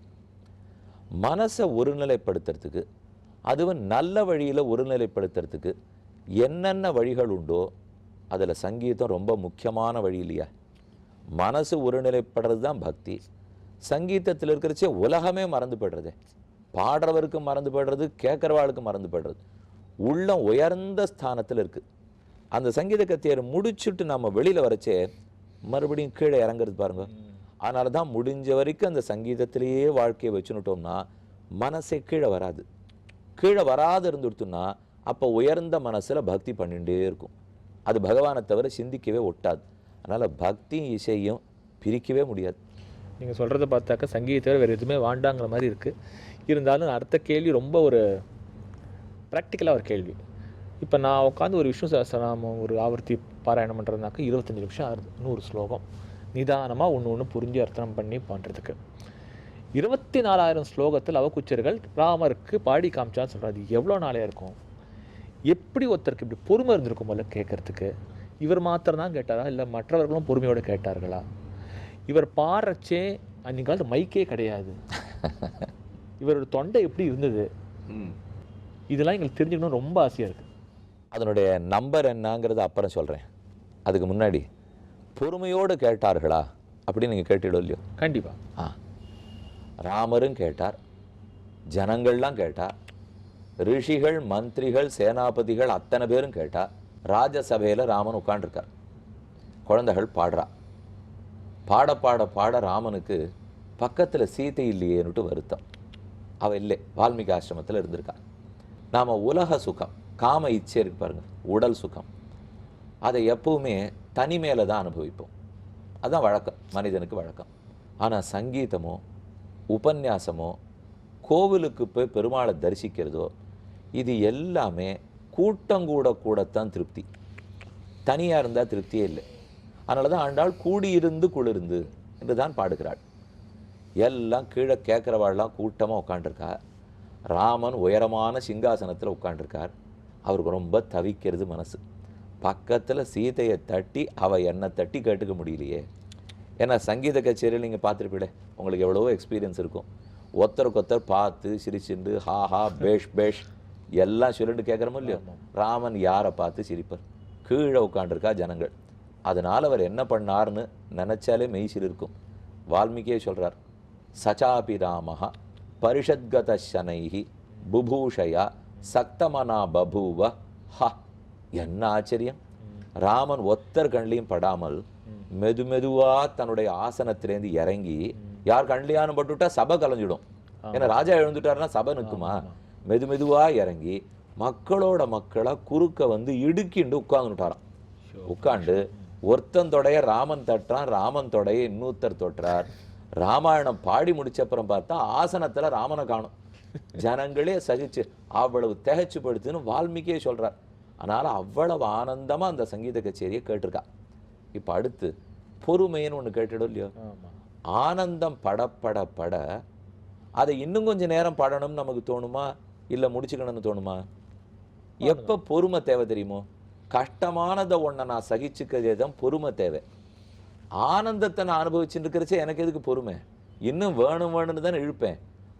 மனசை ஒருநிலைப்படுத்துறதுக்கு, அதுவும் நல்ல வழியில் ஒருநிலைப்படுத்துறதுக்கு என்னென்ன வழிகள் உண்டோ அதில் சங்கீதம் ரொம்ப முக்கியமான வழி இல்லையா? மனசு ஒருநிலைப்படுறது தான் பக்தி. சங்கீதத்தில் இருக்கிறச்சே உலகமே மறந்து போய்டுறது. பாடுறவருக்கு மறந்து போய்டுறது, கேட்குறவாளுக்கு மறந்து போய்டுறது. உள்ளம் உயர்ந்த ஸ்தானத்தில் இருக்குது. அந்த சங்கீத கத்தியரை முடிச்சுட்டு நம்ம வெளியில் வரச்சே மறுபடியும் கீழே இறங்குறது பாருங்க. அதனால தான் முடிஞ்ச வரைக்கும் அந்த சங்கீதத்திலேயே வாழ்க்கையை வச்சுனுட்டோம்னா மனசே கீழே வராது. கீழே வராது இருந்துடுத்துன்னா அப்போ உயர்ந்த மனசில் பக்தி பண்ணிகிட்டே இருக்கும். அது பகவானை தவிர சிந்திக்கவே ஒட்டாது. அதனால் பக்தியும் இசையும் பிரிக்கவே முடியாது. நீங்கள் சொல்கிறத பார்த்தாக்கா சங்கீதத்தை வேறு எதுவுமே வாண்டாங்கிற மாதிரி இருக்குது. இருந்தாலும் அடுத்த கேள்வி ரொம்ப ஒரு ப்ராக்டிக்கலாக ஒரு கேள்வி. இப்போ நான் உட்காந்து ஒரு விஷ்ணு சஹஸ்ரநாமம் ஒரு ஆவர்த்தி பாராயணம் பண்ணுறதுனாக்கா 25 நிமிஷம் ஆகுது. 100 ஸ்லோகம் நிதானமாக ஒன்று புரிஞ்சு அர்த்தம் பண்ணி பண்ணுறதுக்கு. 24,000 ஸ்லோகத்தில் அவகுச்சர்கள் ராமருக்கு பாடி காமிச்சான்னு சொல்கிறாரு. எவ்வளோ நாளையாக இருக்கும்? எப்படி ஒருத்தருக்கு இப்படி பொறுமை இருந்திருக்கும் போல கேட்குறதுக்கு? இவர் மாத்திரம் தான் கேட்டாரா இல்லை மற்றவர்களும் பொறுமையோடு கேட்டார்களா? இவர் பாடுறச்சே அன்றைக்கு காலத்து மைக்கே கிடையாது. இவரோட தொண்டை எப்படி இருந்தது? இதெல்லாம் எங்களுக்கு தெரிஞ்சுக்கணும் ரொம்ப ஆசையாக இருக்குது. அதனுடைய நம்பர் என்னங்கிறது அப்புறம் சொல்கிறேன். அதுக்கு முன்னாடி பொறுமையோடு கேட்டார்களா அப்படின்னு நீங்கள் கேட்டுடும் இல்லையோ? கண்டிப்பாக. ராமரும் கேட்டார், ஜனங்கள்லாம் கேட்டார், ரிஷிகள் மந்திரிகள் சேனாபதிகள் அத்தனை பேரும் கேட்டார். ராஜசபையில் ராமன் உட்காண்டிருக்கார். குழந்தைகள் பாடுறா. பாட பாட பாட ராமனுக்கு பக்கத்தில் சீதை இல்லையேன்னுட்டு வருத்தம். அவள் இல்லை, வால்மீகி ஆசிரமத்தில் இருந்திருக்கா. நாம் உலக சுகம், காம இச்சை இருக்கு பாருங்க, உடல் சுகம், அதை எப்பவுமே தனிமேல தான் அனுபவிப்போம். அதுதான் வழக்கம், மனிதனுக்கு வழக்கம். ஆனால் சங்கீதமோ உபன்யாசமோ கோவிலுக்கு போய் பெருமாளை தரிசிக்கிறதோ இது எல்லாமே கூட்டங்கூடத்தான் திருப்தி. தனியாக இருந்தால் திருப்தியே இல்லை. அதனால தான் ஆண்டாள் கூடியிருந்து குளிர்ந்து என்று தான் பாடுகிறாள். எல்லாம் கீழே கேட்குறவாள்லாம் கூட்டமாக உட்காண்டிருக்கா. ராமன் உயரமான சிங்காசனத்தில் உட்காண்டிருக்கார். அவருக்கு ரொம்ப தவிக்கிறது மனசு. பக்கத்தில் சீதையை தட்டி அவள் என்னை தட்டி கேட்டுக்க முடியலையே. ஏன்னா சங்கீத கச்சேரியில் நீங்கள் பார்த்துருப்பீங்களே, உங்களுக்கு எவ்வளவோ எக்ஸ்பீரியன்ஸ் இருக்கும். ஒருத்தருக்கு ஒருத்தர் பார்த்து சிரிச்சுண்டு ஹா ஹா பேஷ் பேஷ் எல்லாம் சொல்லிட்டு கேட்குறமோ இல்லையோ. ராமன் யாரை பார்த்து சிரிப்பார்? கீழே உட்காண்டிருக்கா ஜனங்கள். அதனால் அவர் என்ன பண்ணார்னு நினச்சாலே மெய்சில் இருக்கும். வால்மீகியே சொல்கிறார், சச்சாபி ராமஹா பரிஷத்கத சனைஹி புபூஷயா சக்தமனா பபூவ. ஹா, என்ன ஆச்சரியம்! ராமன் ஒத்தர் கண்லையும் படாமல் மெதுவா தன்னுடைய ஆசனத்திலேருந்து இறங்கி, யார் கண்லையானு பட்டுவிட்டா சபை கலைஞ்சிடும். ஏன்னா ராஜா எழுந்துட்டாருன்னா சபை நிற்குமா? மெதுவா இறங்கி மக்களோட மக்களா குறுக்க வந்து இடுக்கிண்டு உட்கார்ந்துட்டாராம். உட்காண்டு ஒருத்தன் தொடைய ராமன் தட்டுறான், ராமன் தொடைய இன்னொருத்தர் தொட்டுறார். ராமாயணம் பாடி முடிச்ச அப்புறம் பார்த்தா ஆசனத்துல ராமனை காணும். ஜனங்களே சகிச்சு அவ்வளவு திகைச்சு படுத்துன்னு வால்மீகியே சொல்றார். அதனால அவ்வளவு ஆனந்தமா அந்த சங்கீத கச்சேரியை கேட்டிருக்கா. இப்ப அடுத்து பொறுமைன்னு ஒண்ணு கேட்டுடும் இல்லையோ. ஆனந்தம் பட பட அதை இன்னும் கொஞ்சம் நேரம் பாடணும்னு நமக்கு தோணுமா, இல்ல முடிச்சுக்கணும்னு தோணுமா? எப்ப பொறுமை தேவை தெரியுமோ? கஷ்டமானதை ஒன்றை நான் சகிச்சுக்கிறதே தான் பொறுமை தேவை. ஆனந்தத்தை நான் அனுபவிச்சுட்டு இருக்கிறச்சே எனக்கு எதுக்கு பொறுமை? இன்னும் வேணும்னு தானே இழுப்பேன்.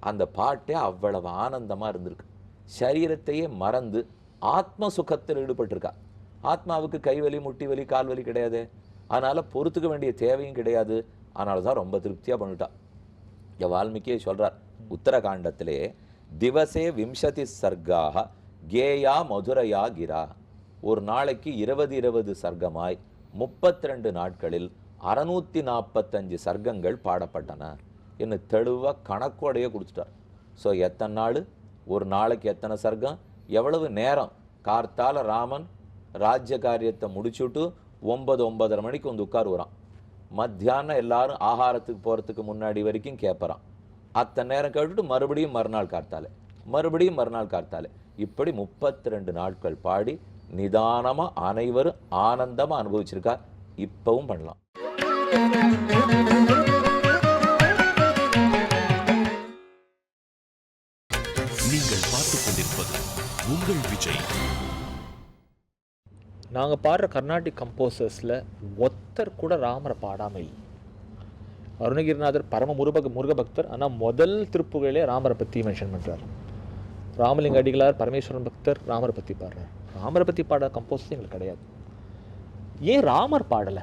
அந்த பாட்டே அவ்வளவு ஆனந்தமா இருந்திருக்கு. சரீரத்தையே மறந்து ஆத்ம சுகத்தில் ஈடுபட்டிருக்கா. ஆத்மாவுக்கு கைவலி, முட்டி வலி, கால் வலி கிடையாது. அதனால பொறுத்துக்க வேண்டிய தேவையும் கிடையாது. அதனால தான் ரொம்ப திருப்தியா பண்ணிட்டா. வால்மீகியே சொல்றார் உத்தரகாண்டத்திலே, திவசே விம்சதி சர்க்காக கேயா மதுரையா கிரா. ஒரு நாளைக்கு 20 சர்க்கமாய் 32 நாட்களில் 645 சர்க்கங்கள் பாடப்பட்டன என்று தெளிவாக கணக்கோடைய கொடுத்துட்டார். ஸோ எத்தனை நாள், ஒரு நாளைக்கு எத்தனை சர்க்கம், எவ்வளவு நேரம். கார்த்தால ராமன் ராஜ்ய காரியத்தை முடிச்சுட்டு 9-9:30 மணிக்கு வந்து உட்காருவான். மத்தியானம் எல்லாரும் ஆகாரத்துக்கு போகிறதுக்கு முன்னாடி வரைக்கும் கேட்பறான். அத்தனை நேரம் கேட்டுட்டு மறுபடியும் மறுநாள் கார்த்தாலே, மறுபடியும் மறுநாள் கார்த்தாலே, இப்படி 32 நாட்கள் பாடி நிதானமா அனைவரும் ஆனந்தமா அனுபவிச்சிருக்கா. இப்பவும் பண்ணலாம். நீங்கள் பார்த்துக் கொண்டிருப்பது உங்கள் விஜய். நாங்கள் பாடுற கர்நாடிக் கம்போசர்ஸில் ஒத்தர் கூட ராமரை பாடாமல் இல்லை. அருணகிரிநாதர் பரம முருக பக்தர். ஆனால் முதல் திருப்புகளிலே ராமரை பற்றி மென்ஷன் பண்ணுறார். ராமலிங்க அடிகளார் பரமேஸ்வரன் பக்தர், ராமரை பற்றி பாடுறார். ராமரை பற்றி பாட கம்போசர்ஸ் எங்களுக்கு கிடையாது. ஏன் ராமர் பாடலை?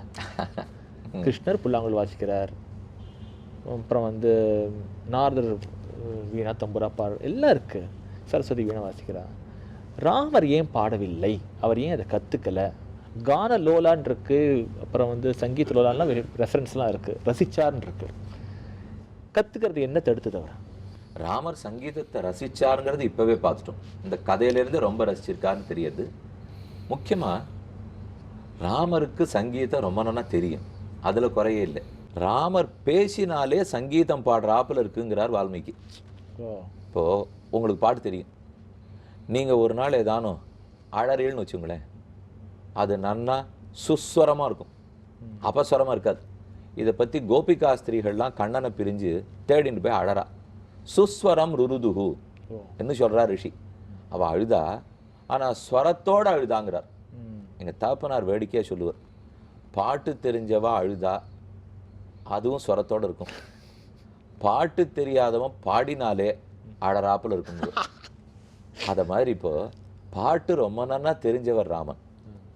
கிருஷ்ணர் புல்லாங்குழல் வாசிக்கிறார், அப்புறம் நாரதர் வீணா தம்புரா எல்லாம் இருக்குது, சரஸ்வதி வீணா வாசிக்கிறார். ராமர் ஏன் பாடவில்லை? அவர் ஏன் அதை கற்றுக்கலை? கான லோலான் இருக்கு, அப்புறம் சங்கீத லோலான்லாம் ரெஃபரன்ஸ்லாம் இருக்குது, ரசிச்சார்ன்னு இருக்கு. கற்றுக்கிறது என்ன தடுத்தது அவர்? ராமர் சங்கீதத்தை ரசிச்சாருங்கிறது இப்பவே பார்த்துட்டோம். இந்த கதையிலிருந்து ரொம்ப ரசிச்சிருக்காருன்னு தெரியுது. முக்கியமா ராமருக்கு சங்கீதம் ரொம்ப நல்லா தெரியும், அதுல குறையே இல்லை. ராமர் பேசினாலே சங்கீதம் பாடுறாப்புல இருக்குங்கிறார் வால்மீகி. இப்போ உங்களுக்கு பாட்டு தெரியும், நீங்க ஒரு நாள் ஏதானும் அழறீல்னு வச்சுங்களேன், அது நன்னா சுஸ்வரமா இருக்கும், அபஸ்வரமா இருக்காது. இதை பத்தி கோபிகா ஸ்திரீகள்லாம் கண்ணனை பிரிஞ்சு தேடின்னு போய் அழறா. சுஸ்வரம் ருருதுகு என்று சொல்றார் ரிஷி. அவ அழுதா, ஆனா ஸ்வரத்தோட அழுதாங்கிறார். எங்க தாப்பனார் வேடிக்கையா சொல்லுவார், பாட்டு தெரிஞ்சவா அழுதா அதுவும் ஸ்வரத்தோட இருக்கும், பாட்டு தெரியாதவன் பாடினாலே அழறாப்புல இருக்கும். அத மாதிரி இப்போ பாட்டு ரொம்ப நன்னா தெரிஞ்சவர் ராமன்,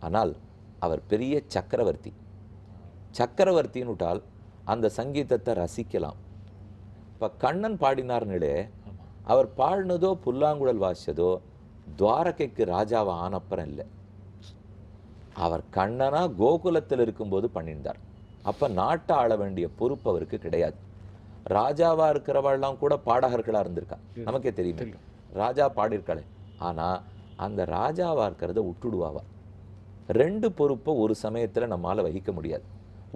ஆனால் அவர் பெரிய சக்கரவர்த்தி. சக்கரவர்த்தின்னு விட்டால் அந்த சங்கீதத்தை ரசிக்கலாம். இப்போ கண்ணன் பாடினார்னுலே, அவர் பாடினதோ புல்லாங்குழல் வாசிச்சதோ துவாரகைக்கு ராஜாவை ஆனப்புறம் இல்லை, அவர் கண்ணனா கோகுலத்தில் இருக்கும்போது பண்ணியிருந்தார். அப்போ நாட்டை ஆள வேண்டிய பொறுப்பு அவருக்கு கிடையாது. ராஜாவா இருக்கிறவெல்லாம் கூட பாடகர்களாக இருந்திருக்கா, நமக்கே தெரியும். ராஜா பாடியிருக்காளே, ஆனால் அந்த ராஜாவா இருக்கிறத விட்டுடுவாவா. 2 பொறுப்பை ஒரு சமயத்தில் நம்மளால் வகிக்க முடியாது.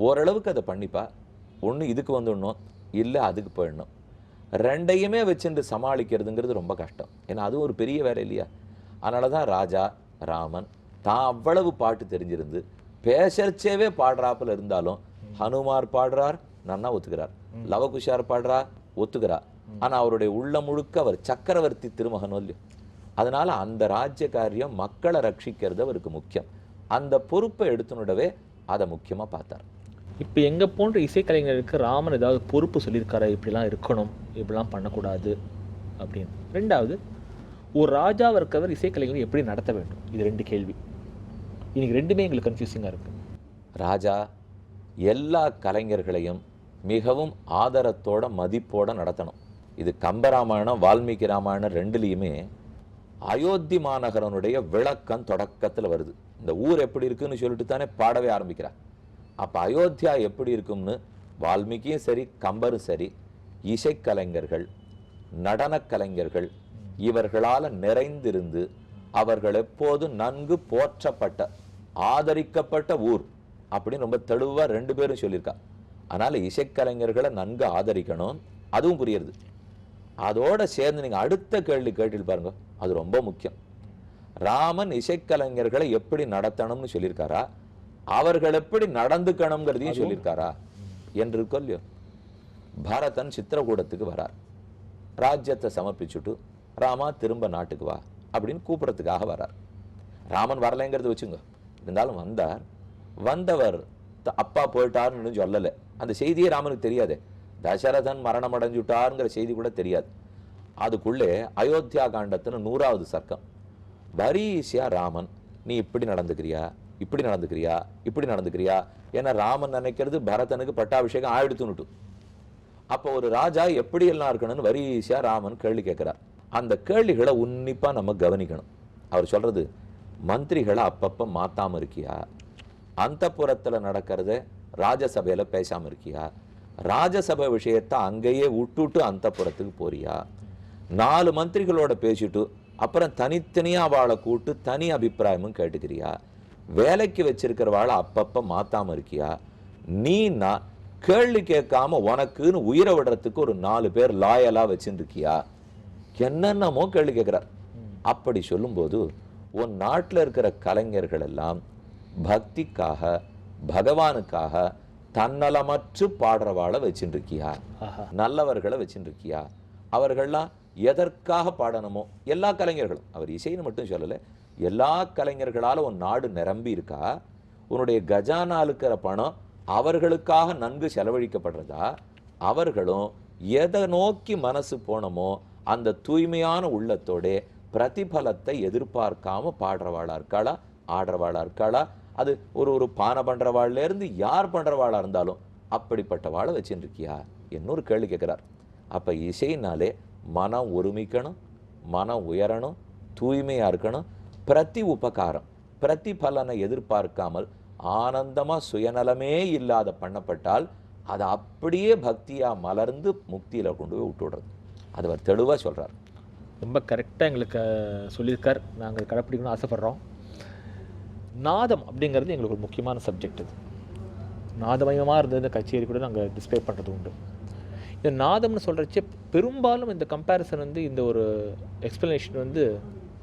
ஓரளவுக்கு அதை பண்ணிப்பா, ஒன்று இதுக்கு வந்துடணும், இல்லை அதுக்கு போயிடணும். 2யுமே வச்சுட்டு சமாளிக்கிறதுங்கிறது ரொம்ப கஷ்டம். ஏன்னா அதுவும் ஒரு பெரிய வேலை இல்லையா. அதனால தான் ராஜா ராமன் தான் அவ்வளவு பாட்டு தெரிஞ்சிருந்து பேசர்ச்சேவே பாடுறாப்புல இருந்தாலும் ஹனுமார் பாடுறார் நன்னா ஒத்துக்கிறார், லவகுஷார் பாடுறா ஒத்துக்கிறார். ஆனால் அவருடைய உள்ள முழுக்க அவர் சக்கரவர்த்தி திருமகனோ இல்லையோ. அதனால அந்த ராஜ்ய காரியம் மக்களை ரட்சிக்கிறது அவருக்கு முக்கியம். அந்த பொறுப்பை எடுத்துனுடவே அதை முக்கியமாக பார்த்தார். இப்போ எங்கள் போன்ற இசைக்கலைஞருக்கு ராமன் ஏதாவது பொறுப்பு சொல்லியிருக்காரா, இப்படிலாம் இருக்கணும், இப்படிலாம் பண்ணக்கூடாது அப்படின்னு? 2வது, ஒரு ராஜாவாக இருக்கவர் இசைக்கலைஞரை எப்படி நடத்த வேண்டும்? இது 2 கேள்வி. இன்னைக்கு 2மே எங்களுக்கு கன்ஃபியூசிங்காக இருக்குது. ராஜா எல்லா கலைஞர்களையும் மிகவும் ஆதரத்தோட மதிப்போட நடத்தணும். இது கம்பராமாயணம் வால்மீகி ராமாயணம் 2லையுமே அயோத்தி மாநகரனுடைய விளக்கம் தொடக்கத்தில் வருது. இந்த ஊர் எப்படி இருக்குன்னு சொல்லிட்டு தானே பாடவே ஆரம்பிக்கிறார். அப்போ அயோத்தியா எப்படி இருக்கும்னு வால்மீகியும் சரி கம்பரும் சரி இசைக்கலைஞர்கள் நடனக் கலைஞர்கள் இவர்களால் நிறைந்திருந்து அவர்கள் எப்போதும் நன்கு போற்றப்பட்ட ஆதரிக்கப்பட்ட ஊர் அப்படின்னு ரொம்ப தெளிவாக 2 பேரும் சொல்லியிருக்கா. அதனால் இசைக்கலைஞர்களை நன்கு ஆதரிக்கணும், அதுவும் புரியுறது. அதோட சேர்ந்து நீங்கள் அடுத்த கேள்வி கேட்டு பாருங்க, அது ரொம்ப முக்கியம். ராமன் இசைக்கலைஞர்களை எப்படி நடத்தணும்னு சொல்லியிருக்காரா, அவர்கள் எப்படி நடந்துக்கணுங்கிறதையும் சொல்லியிருக்காரா என்று கொல்லியோ. பரதன் சித்திரகூடத்துக்கு வரார், ராஜ்யத்தை சமர்ப்பிச்சுட்டு ராமா திரும்ப நாட்டுக்கு வா அப்படின்னு கூப்பிடறதுக்காக வரார். ராமன் வரலைங்கிறது வச்சுங்க, இருந்தாலும் வந்தார். வந்தவர் அப்பா போயிட்டார்னு சொல்லலை, அந்த செய்தியே ராமனுக்கு தெரியாது. தசரதன் மரணம் அடைஞ்சுட்டாருங்கிற செய்தி கூட தெரியாது. அதுக்குள்ளே அயோத்தியா காண்டத்தின் 100வது சர்க்கம் வரிசையா ராமன் நீ இப்படி நடந்துக்கிறியா, இப்படி நடந்துக்கிறியா, இப்படி நடந்துக்கிறியா. ஏன்னா ராமன் நினைக்கிறது பரதனுக்கு பட்டாபிஷேகம் ஆயிடுத்துன்னுட்டு. அப்போ ஒரு ராஜா எப்படி எல்லாம் இருக்கணும்னு வரிசையா ராமன் கேள்வி கேட்கிறார். அந்த கேள்விகளை உன்னிப்பா நம்ம கவனிக்கணும். அவர் சொல்றது, மந்திரிகளை அப்பப்ப மாத்தாம இருக்கியா, அந்த புறத்துல நடக்கிறத ராஜசபையில பேசாம இருக்கியா, ராஜசபை விஷயத்தை அங்கேயே விட்டுட்டு அந்த புறத்துக்கு போறியா, 4 மந்திரிகளோட பேசிட்டு அப்புறம் தனித்தனியா அவளை கூட்டு தனி அபிப்பிராயமும் கேட்டுக்கிறியா, வேலைக்கு வச்சிருக்கிறவாளை அப்பப்ப மாத்தாம இருக்கியா, நீ நான் கேள்வி கேட்காம உனக்குன்னு உயிரை விடுறதுக்கு ஒரு 4 பேர் லாயலா வச்சுருக்கியா, என்னென்னமோ கேள்வி கேட்கிறார். அப்படி சொல்லும்போது உன் நாட்டில் இருக்கிற கலைஞர்கள் எல்லாம் பக்திக்காக பகவானுக்காக தன்னலமற்று பாடுறவாளை வச்சுருக்கியா, நல்லவர்களை வச்சுருக்கியா, அவர்கள்லாம் எதற்காக பாடணுமோ எல்லா கலைஞர்களும், அவர் இசைன்னு மட்டும் சொல்லலை, எல்லா கலைஞர்களால் உன் நாடு நிரம்பி இருக்கா, உன்னுடைய கஜானா இருக்கிற பணம் அவர்களுக்காக நன்கு செலவழிக்கப்படுறதா, அவர்களும் எதை நோக்கி மனசு போனமோ அந்த தூய்மையான உள்ளத்தோட பிரதிபலத்தை எதிர்பார்க்காம பாடுறவாளா இருக்காளா, ஆடுறவாளா இருக்காளா, அது ஒரு பானை பண்றவாள்ல இருந்து யார் பண்றவாளா இருந்தாலும் அப்படிப்பட்டவாளை வச்சுருக்கியா இன்னொரு கேள்வி கேட்கிறார். அப்ப இசைனாலே மனம் ஒருமிக்கணும், மனம் உயரணும், தூய்மையா இருக்கணும், பிரதி உபகாரம் பிரதிபலனை எதிர்பார்க்காமல் ஆனந்தமா சுயநலமே இல்லாத பண்ணப்பட்டால் அது அப்படியே பக்தியா மலர்ந்து முக்தியில கொண்டு போய் விட்டுடுறது. அது அவர் தெளிவாக சொல்றார். ரொம்ப கரெக்டாக எங்களுக்கு சொல்லியிருக்கார். நாங்கள் கடைப்பிடிக்கணும்னு ஆசைப்பட்றோம். நாதம் அப்படிங்கிறது எங்களுக்கு ஒரு முக்கியமான சப்ஜெக்ட். இது நாதமயமாக இருந்தது இந்த கச்சேரி கூட நாங்கள் டிஸ்பிளே பண்ணுறது உண்டு. இந்த நாதம்னு சொல்கிறச்சே பெரும்பாலும் இந்த கம்பேரிசன் வந்து இந்த ஒரு எக்ஸ்ப்ளனேஷன் வந்து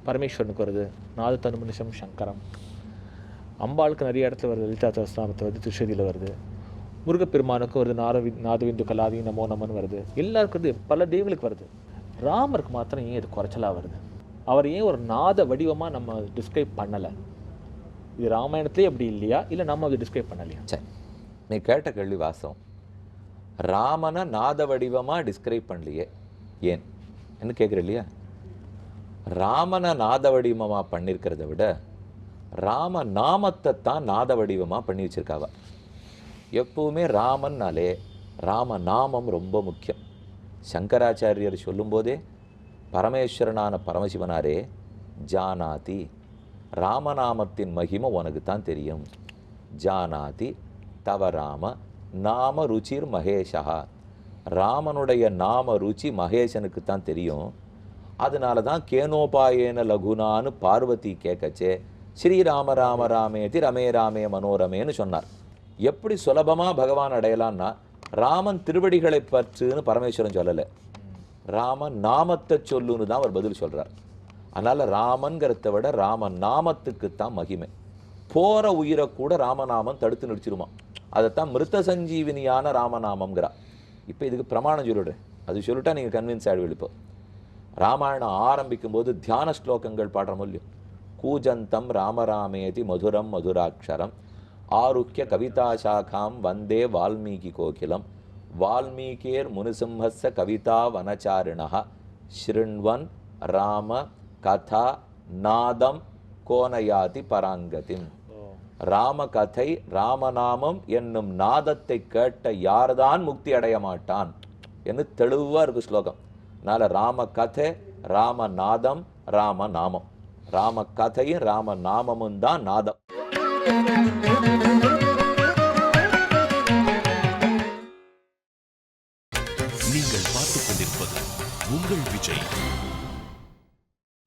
பரமேஸ்வரனுக்கு வருது, நாத தனுமனிஷம் சங்கரம். அம்பாளுக்கு நிறைய இடத்துல வருது, லலிதா சஹஸ்ரநாமத்தில் வருது, திருஷதியில் வருது, முருகப்பெருமானுக்கு வருது, நாதவிந்து கலாதி நமோ நமன்னு வருது, எல்லாருக்கும் வருது, பல தெய்வங்களுக்கு வருது. ராமருக்கு மாத்திரம் ஏன் இது குறைச்சலாக வருது? அவர் ஏன் ஒரு நாத வடிவமாக நம்ம டிஸ்கிரைப் பண்ணலை? இது ராமாயணத்திலே அப்படி இல்லையா, இல்லை நம்ம அதை டிஸ்கிரைப் பண்ணலையா? சரி, நீ கேட்ட கேள்வி வாசம். ராமனை நாத வடிவமாக டிஸ்கிரைப் பண்ணலையே ஏன் என்ன கேட்குற இல்லையா? ராமனை நாத வடிவமாக பண்ணியிருக்கிறத விட ராம நாமத்தை தான் நாத வடிவமாக பண்ணி வச்சிருக்காவ. எப்பவுமே ராமன்னாலே ராம நாமம் ரொம்ப முக்கியம். சங்கராச்சாரியர் சொல்லும்போதே பரமேஸ்வரனான பரமசிவனாரே ஜானாதி, ராமநாமத்தின் மகிமை உனக்கு தான் தெரியும். ஜானாதி தவ ராம நாம ருச்சிர் மகேஷா, ராமனுடைய நாம ருச்சி மகேசனுக்கு தான் தெரியும். அதனால தான் கேனோபாயேன லகுனான்னு பார்வதி கேட்கச்சே ஸ்ரீராம ராம ராமேதி ரமே ராமே மனோரமேன்னு சொன்னார். எப்படி சுலபமாக பகவான் அடையலான்னா ராமன் திருவடிகளை பற்றுன்னு பரமேஸ்வரன் சொல்லலை, ராமன் நாமத்தை சொல்லுன்னு தான் அவர் பதில் சொல்கிறார். அதனால் ராமன்கிறத விட ராம நாமத்துக்குத்தான் மகிமை. போகிற உயிரை கூட ராமநாமம் தடுத்து நிறுத்திடுமா. அதைத்தான் மிருத்த சஞ்சீவினியான ராமநாமங்கிறா. இப்போ இதுக்கு பிரமாணம் சொல்லிவிடுறேன், அது சொல்லிட்டா நீங்கள் கன்வின்ஸ் ஆகிடுவீங்க. இப்போ ராமாயணம் ஆரம்பிக்கும் போது தியான ஸ்லோகங்கள் பாடுறோம் இல்லையோ, கூஜந்தம் ராமராமேதி மதுரம் மதுராட்சரம் ஆருக்கிய கவிதா சாகாம் வந்தே வால்மீகி கோகிலம் வால்மீகேர் முனிசிம்ஹஸ்ஸ கவிதா வனச்சாரிணா ஸ்ருண்வன் ராம கதா நாதம் கோனயாதி பராங்கதிம். ராம கதை ராமநாமம் என்னும் நாதத்தை கேட்ட யார்தான் முக்தி அடைய மாட்டான் என்று தெளிவா இருக்கு ஸ்லோகம். அதனால ராம கதை ராமநாதம் ராமநாமம், ராம கதையும் ராமநாமமும் தான் நாதம். நீங்கள் பார்த்துக் கொண்டிருப்பது உங்கள் விஜய்.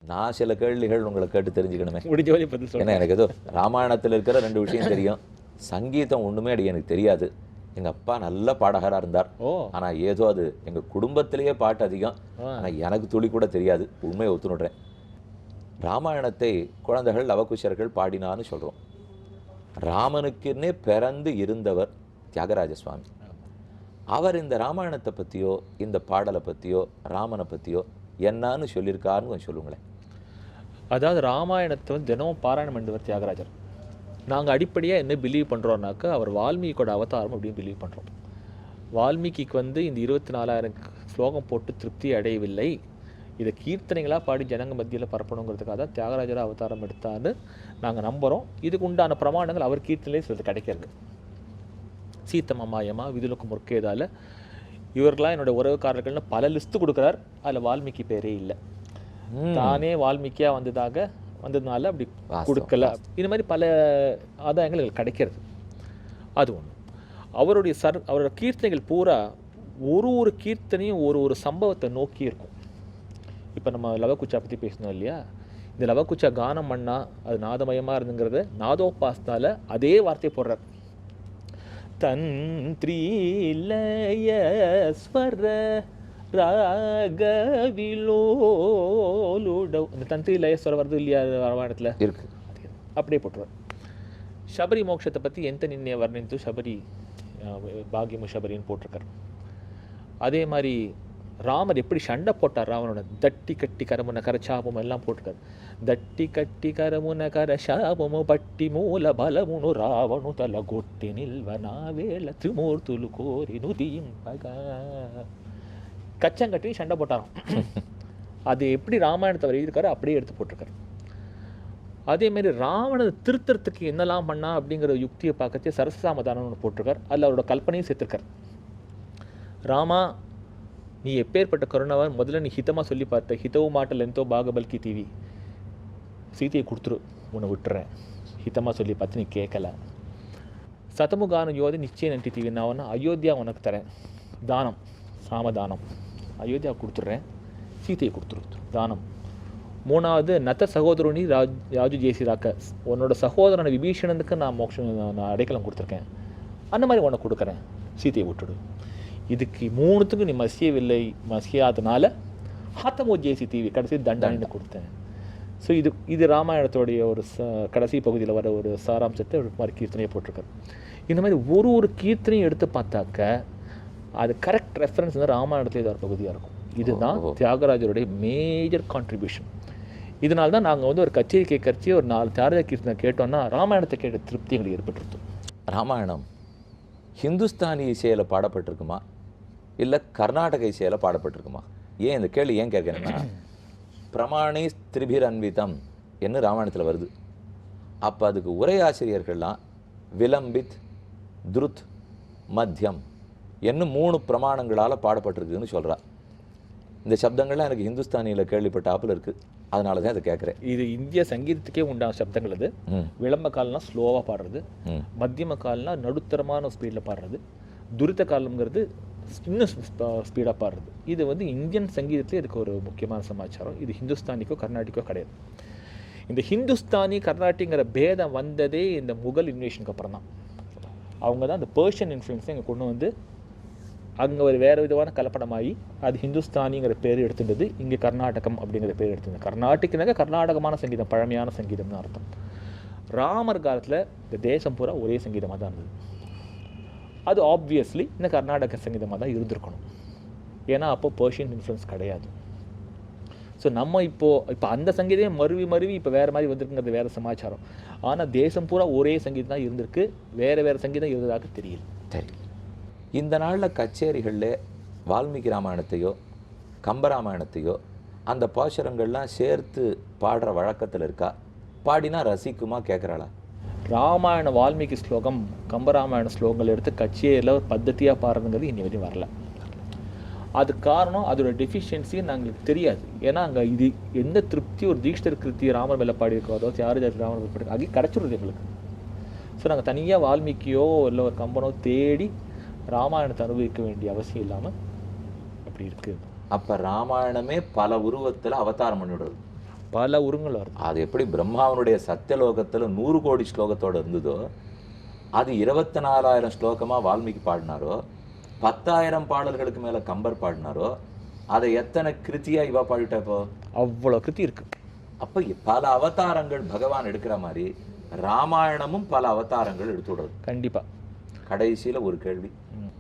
நான் சில கேள்விகள் உங்களை கேட்டு தெரிஞ்சுக்கணுமே. முடிஞ்ச வரை பதில் சொல்லுங்க. ஏன்னா எனக்கு ஏதோ ராமாயணத்தில் இருக்கிற 2 விஷயம் தெரியும். சங்கீதம் ஒண்ணுமே அடி எனக்கு தெரியாது. எங்க அப்பா நல்ல பாடகராக இருந்தார். ஆனா ஏதோ அது எங்க குடும்பத்திலேயே பாட்டு அதிகம். ஆனா எனக்கு துளி கூட தெரியாது. உண்மையை ஒத்துணுடுறேன். ராமாயணத்தை குழந்தைகள் லவகுஷர்கள் பாடினான்னு சொல்றோம். ராமனுக்குன்னே பிறந்து இருந்தவர் தியாகராஜ சுவாமி. அவர் இந்த ராமாயணத்தை பத்தியோ இந்த பாடலை பத்தியோ ராமனை பத்தியோ என்னன்னு சொல்லியிருக்காருன்னு கொஞ்சம் சொல்லுங்களேன். அதாவது ராமாயணத்தை வந்து தினமும் பாராயணம் பண்ணுவர் தியாகராஜர். நாங்கள் அடிப்படையாக என்ன பிலீவ் பண்ணுறோம்னாக்கா அவர் வால்மீகியோட அவதாரம் அப்படின்னு பிலீவ் பண்ணுறோம். வால்மீகிக்கு வந்து இந்த 24,000 ஸ்லோகம் போட்டு திருப்தி அடையவில்லை, இதை கீர்த்தனைகளாக பாடி ஜனங்க மத்தியில் பரப்பணுங்கிறதுக்காக தான் தியாகராஜரை அவதாரம் எடுத்தான்னு நாங்கள் நம்புகிறோம். இதுக்கு உண்டான பிரமாணங்கள் அவர் கீர்த்தனையிலே சிலது கிடைக்கிறது. சீத்தம மாயமா விதுலுக்கு முற்கேதால இவர்களாம் என்னோட உறவுக்காரர்கள்னு பல லிஸ்ட்டு கொடுக்குறார். அதில் வால்மீகி பேரே இல்லை. தானே வால்மீகியாக வந்ததுனால அப்படி கொடுக்கல. இது மாதிரி பல ஆதாயங்கள் கிடைக்கிறது. அது ஒன்று. அவரோட கீர்த்தனைகள் பூரா ஒரு கீர்த்தனையும் ஒரு சம்பவத்தை நோக்கி இருக்கும். இப்போ நம்ம லவகுச்சா பற்றி பேசணும் இல்லையா? இந்த லவகுச்சா கானம் பண்ணா அது நாதமயமாக இருந்துங்கிறத நாதோபாசனால அதே வார்த்தையை போடுறார். தந்திரீலய ஸ்வர ராகவிலோலுடவ். இந்த தந்திரி லயஸ்வரம் வருது இல்லையா ராமாயணத்தில் இருக்கு, அப்படியே போட்டுருவார். சபரி மோட்சத்தை பற்றி எந்த நின்னைய வர்ணித்து சபரி பாகியமு சபரின்னு போட்டிருக்கார். அதே மாதிரி ராமர் எப்படி சண்டை போட்டார் ராவனோட, தட்டி கட்டி கரமுன கரச்சாபம் எல்லாம் போட்டிருக்காரு. దట్టి కట్టి కరమున కరశాపము పట్టి మూల బలమును రావణు తలగొట్టి నిల్వనా వేళ త్రిమూర్తులు కోరి నుదింపగా கச்சங்கட்டி சண்டை போட்டாராம். அது எப்படி ராமாயணத்தை அவர் எழுதியிருக்காரு அப்படியே எடுத்து போட்டிருக்காரு. அதேமாரி ராவணனை திருத்தறதுக்கு என்னெல்லாம் பண்ணா அப்படிங்கிற யுக்தியை பார்க்கச்சே சரசாமதானம்னு ஒன்று போட்டிருக்கார். அதில் அவரோட கல்பனையும் சேர்த்திருக்கார். ராமா, நீ எப்பேற்பட்ட கருணவன், முதல்ல நீ ஹிதமாக சொல்லி பார்த்த, ஹிதவும் மாட்டல் எந்தோ பாகபல்கி டிவி, சீதையை கொடுத்துரு, உன்னை விட்டுறேன், ஹிதமாக சொல்லி பார்த்து நீ கேட்கல. சதமுகான யோதி நிச்சயம் நன்றி தீவி, நான் ஒன்று அயோத்தியா உனக்கு தரேன், தானம் சாமதானம், அயோத்தியா கொடுத்துட்றேன், சீதையை கொடுத்துரு தானம். மூணாவது நத்த சகோதரனி ராஜு ஜெயசிராக்க, உன்னோட சகோதரனை விபீஷணனுக்கு நான் மோட்சம் நான் அடைக்கலம் கொடுத்துருக்கேன், அந்த மாதிரி உனக்கு கொடுக்குறேன், சீதையை விட்டுடு. இதுக்கு மூணுத்துக்கும் நீ மசியாதனால ஹாத்தமோ ஜேசி தீவி கடைசி தண்டனை கொடுத்தேன். ஸோ இது ராமாயணத்தோடைய ஒரு கடைசி பகுதியில் வர ஒரு சாராம்சத்தை ஒரு மாதிரி கீர்த்தனையை போட்டிருக்காரு. இந்த மாதிரி ஒரு கீர்த்தனையும் எடுத்து பார்த்தாக்க அது கரெக்ட் ரெஃபரன்ஸ் வந்து ராமாயணத்தில் ஒரு பகுதியாக இருக்கும். இதுதான் தியாகராஜருடைய மேஜர் கான்ட்ரிபியூஷன். இதனால தான் நாங்கள் வந்து ஒரு கச்சேரி கேட்கறச்சி ஒரு 4 தியாகராஜ கீர்த்தனை கேட்டோம்னா ராமாயணத்தை கேட்ட திருப்தி எங்களுக்கு ஏற்பட்டுருக்கும். ராமாயணம் ஹிந்துஸ்தானி இசையில் பாடப்பட்டிருக்குமா இல்லை கர்நாடக இசையில் பாடப்பட்டிருக்குமா? ஏன் இந்த கேள்வி ஏன் கேட்குறேன்னா, பிரமாணி திரிபிர் அன்விதம் என்று ராமாயணத்தில் வருது. அப்போ அதுக்கு உரையாசிரியர்கள்லாம் விலம்பித், துருத், மத்தியம் என்னும் 3 பிரமாணங்களால் பாடப்பட்டிருக்குன்னு சொல்கிறா. இந்த சப்தங்கள்லாம் எனக்கு ஹிந்துஸ்தானியில் கேள்விப்பட்டாப்பில் இருக்குது, அதனால தான் அதை கேட்குறேன். இது இந்திய சங்கீதத்துக்கே உண்டான சப்தங்கள். அது விளம்ப காலம்னா ஸ்லோவாக பாடுறது, மத்தியம காலம்னா நடுத்தரமான ஸ்பீடில் பாடுறது, துரித காலம்ங்கிறது இன்னும் ஸ்பீடாக பாடுறது. இது வந்து இந்தியன் சங்கீதத்திலே இதுக்கு ஒரு முக்கியமான சமாச்சாரம். இது ஹிந்துஸ்தானிக்கோ கர்நாடிக்கோ கிடையாது. இந்த ஹிந்துஸ்தானி கர்நாட்டிங்கிற பேதம் வந்ததே இந்த முகல் இன்வேஷனுக்கு அப்புறம் தான். அவங்க தான் அந்த பர்ஷியன் இன்ஃப்ளூயன்ஸை இங்கே கொண்டு வந்து அங்கே ஒரு வேறு விதமான கலப்படமாகி அது ஹிந்துஸ்தானிங்கிற பேர் எடுத்துட்டது. இங்கே கர்நாடகம் அப்படிங்கிற பேர் எடுத்துருந்தது. கர்நாடிக்னாக்க கர்நாடகமான சங்கீதம், பழமையான சங்கீதம்னு அர்த்தம். ராமர் காலத்தில் இந்த தேசம் பூரா ஒரே சங்கீதமாக தான் இருந்தது. அது ஆப்வியஸ்லி இந்த கர்நாடக சங்கீதமாக தான் இருந்திருக்கணும். ஏன்னா அப்போ பர்ஷியன் இன்ஃப்ளூயன்ஸ் கிடையாது. ஸோ நம்ம இப்போ அந்த சங்கீதம் மருவி இப்போ வேறு மாதிரி வந்திருக்குங்கிறது வேறு சமாச்சாரம். ஆனால் தேசம் பூரா ஒரே சங்கீதம் தான் இருந்திருக்கு, வேறு சங்கீதம் இருந்ததாக தெரியல. சரி, இந்த நாளில் கச்சேரிகளில் வால்மீகி ராமாயணத்தையோ கம்பராமாயணத்தையோ அந்த பாசுரங்கள்லாம் சேர்த்து பாடுற வழக்கத்தில் இருக்கா? பாடினா ரசிக்குமா கேட்குறாளா? ராமாயண வால்மீகி ஸ்லோகம், கம்பராமாயண ஸ்லோகங்கள் எடுத்து கச்சேரியில் ஒரு பద్ధதியாக பாடுறதுங்கிறது இன்னி வரையும் வரல. அது காரணம் அதோட டெஃபிஷியன்சி நாங்களுக்கு தெரியாது. ஏன்னா அங்கே இது எந்த திருப்தி ஒரு தீக்ஷர் கிருத்தி ராமர் மேலே பாடியிருக்கோ, தியாகராஜர் ராமர் மேலே பாடி அங்கே கிடச்சிடுது எங்களுக்கு. ஸோ நாங்கள் தனியாக வால்மீகியோ இல்லை ஒரு கம்பனோ தேடி ராமாயணத்தை அனுபவிக்க வேண்டிய அவசியம் இல்லாமல் அப்படி இருக்குது. அப்போ ராமாயணமே பல உருவத்தில் அவதாரம் பண்ணிவிடுறது, பல உருவங்கள் வருது. அது எப்படி பிரம்மாவனுடைய சத்தியலோகத்தில் 100 கோடி ஸ்லோகத்தோடு இருந்ததோ, அது 24,000 ஸ்லோகமாக வால்மீகி பாடினாரோ, 10,000 பாடல்களுக்கு மேலே கம்பர் பாடினாரோ, அதை எத்தனை கிருத்தியாக இவா பாடிட்டா? இப்போ அவ்வளோ கிருத்தி இருக்கு. அப்போ பல அவதாரங்கள் பகவான் எடுக்கிற மாதிரி ராமாயணமும் பல அவதாரங்கள் எடுத்து விடுறது. கண்டிப்பாக. கடைசியில் ஒரு கேள்வி,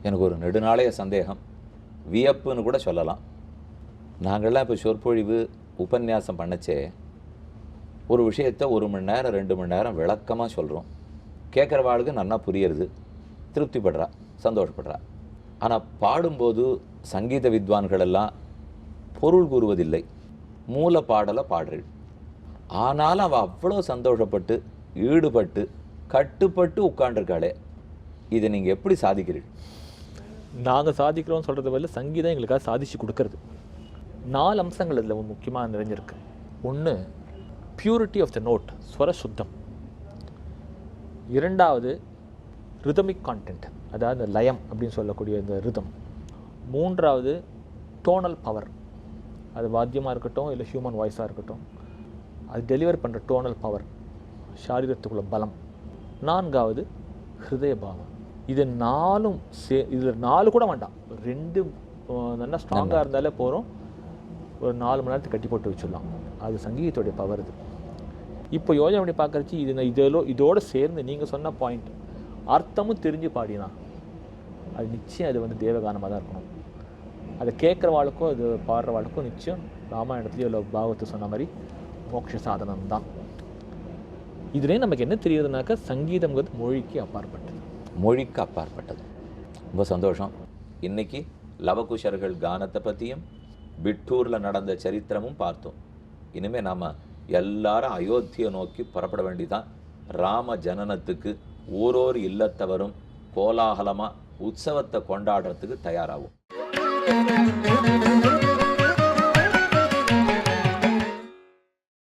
எனக்கு ஒரு நெடுநாளைய சந்தேகம், வியப்புன்னு கூட சொல்லலாம். நாங்கள்லாம் இப்போ சொற்பொழிவு உபன்யாசம் பண்ணச்சே ஒரு விஷயத்தை 1 மணி நேரம் 2 மணி நேரம் விளக்கமாக சொல்கிறோம். கேட்குறவாளுக்கு நல்லா புரியுறது, திருப்திப்படுறா, சந்தோஷப்படுறா. ஆனால் பாடும்போது சங்கீத வித்வான்கள் எல்லாம் பொருள் கூறுவதில்லை, மூல பாடலை பாடுறீள். ஆனாலும் அவள் அவ்வளோ சந்தோஷப்பட்டு ஈடுபட்டு கட்டுப்பட்டு உட்காண்டிருக்காளே, இதை நீங்கள் எப்படி சாதிக்கிறீர்கள்? நாங்கள் சாதிக்கிறோம்னு சொல்கிறத பதில் சங்கீதம் எங்களுக்காக சாதிச்சு கொடுக்கறது. 4 அம்சங்கள் இதில் முக்கியமாக நிறைஞ்சிருக்கு. ஒன்று, பியூரிட்டி ஆஃப் த நோட், ஸ்வர சுத்தம். 2வது, ரிதமிக் கான்டென்ட், அதாவது லயம் அப்படின்னு சொல்லக்கூடிய இந்த ரிதம். 3வது, டோனல் பவர், அது வாத்தியமாக இருக்கட்டும் இல்லை ஹியூமன் வாய்ஸாக இருக்கட்டும், அது டெலிவர் பண்ணுற டோனல் பவர், சாரீரத்துக்குள்ள பலம். 4வது, ஹிருதய பாவம். இது 4ம் இதில் 4 கூட வேண்டாம், 2 நல்லா ஸ்ட்ராங்காக இருந்தாலே போகிறோம், ஒரு 4 மணி நேரத்துக்கு கட்டி போட்டு வச்சிடலாம். அது சங்கீதத்துடைய பவர். இது இப்போ யோஜனை பண்ணி பார்க்குறச்சு இதோடு சேர்ந்து நீங்கள் சொன்ன பாயிண்ட் அர்த்தமும் தெரிஞ்சு பாடினா அது நிச்சயம் அது வந்து தேவகானமாக தான் இருக்கணும். அதை கேட்குறவாளுக்கும் அது பாடுறவாளுக்கும் நிச்சயம் ராமாயணத்துலேயோ இல்லை பாகவத்தை சொன்ன மாதிரி மோட்ச சாதனம் தான். இதுலேயே நமக்கு என்ன தெரியுதுனாக்கா சங்கீதங்கிறது மொழிக்கு அப்பாற்பட்டது. மொழிக்கு அப்பாற்பட்டது. ரொம்ப சந்தோஷம். இன்னைக்கு லவகுஷர்கள் கானத்தை பற்றியும் பிட்டூரில் நடந்த சரித்திரமும் பார்த்தோம். இனிமேல் நாம் எல்லாரும் அயோத்தியை நோக்கி புறப்பட வேண்டிதான். ராம ஜனனத்துக்கு ஓரோரு இல்லத்தவரும் கோலாகலமாக உற்சவத்தை கொண்டாடுறதுக்கு தயாராகும்.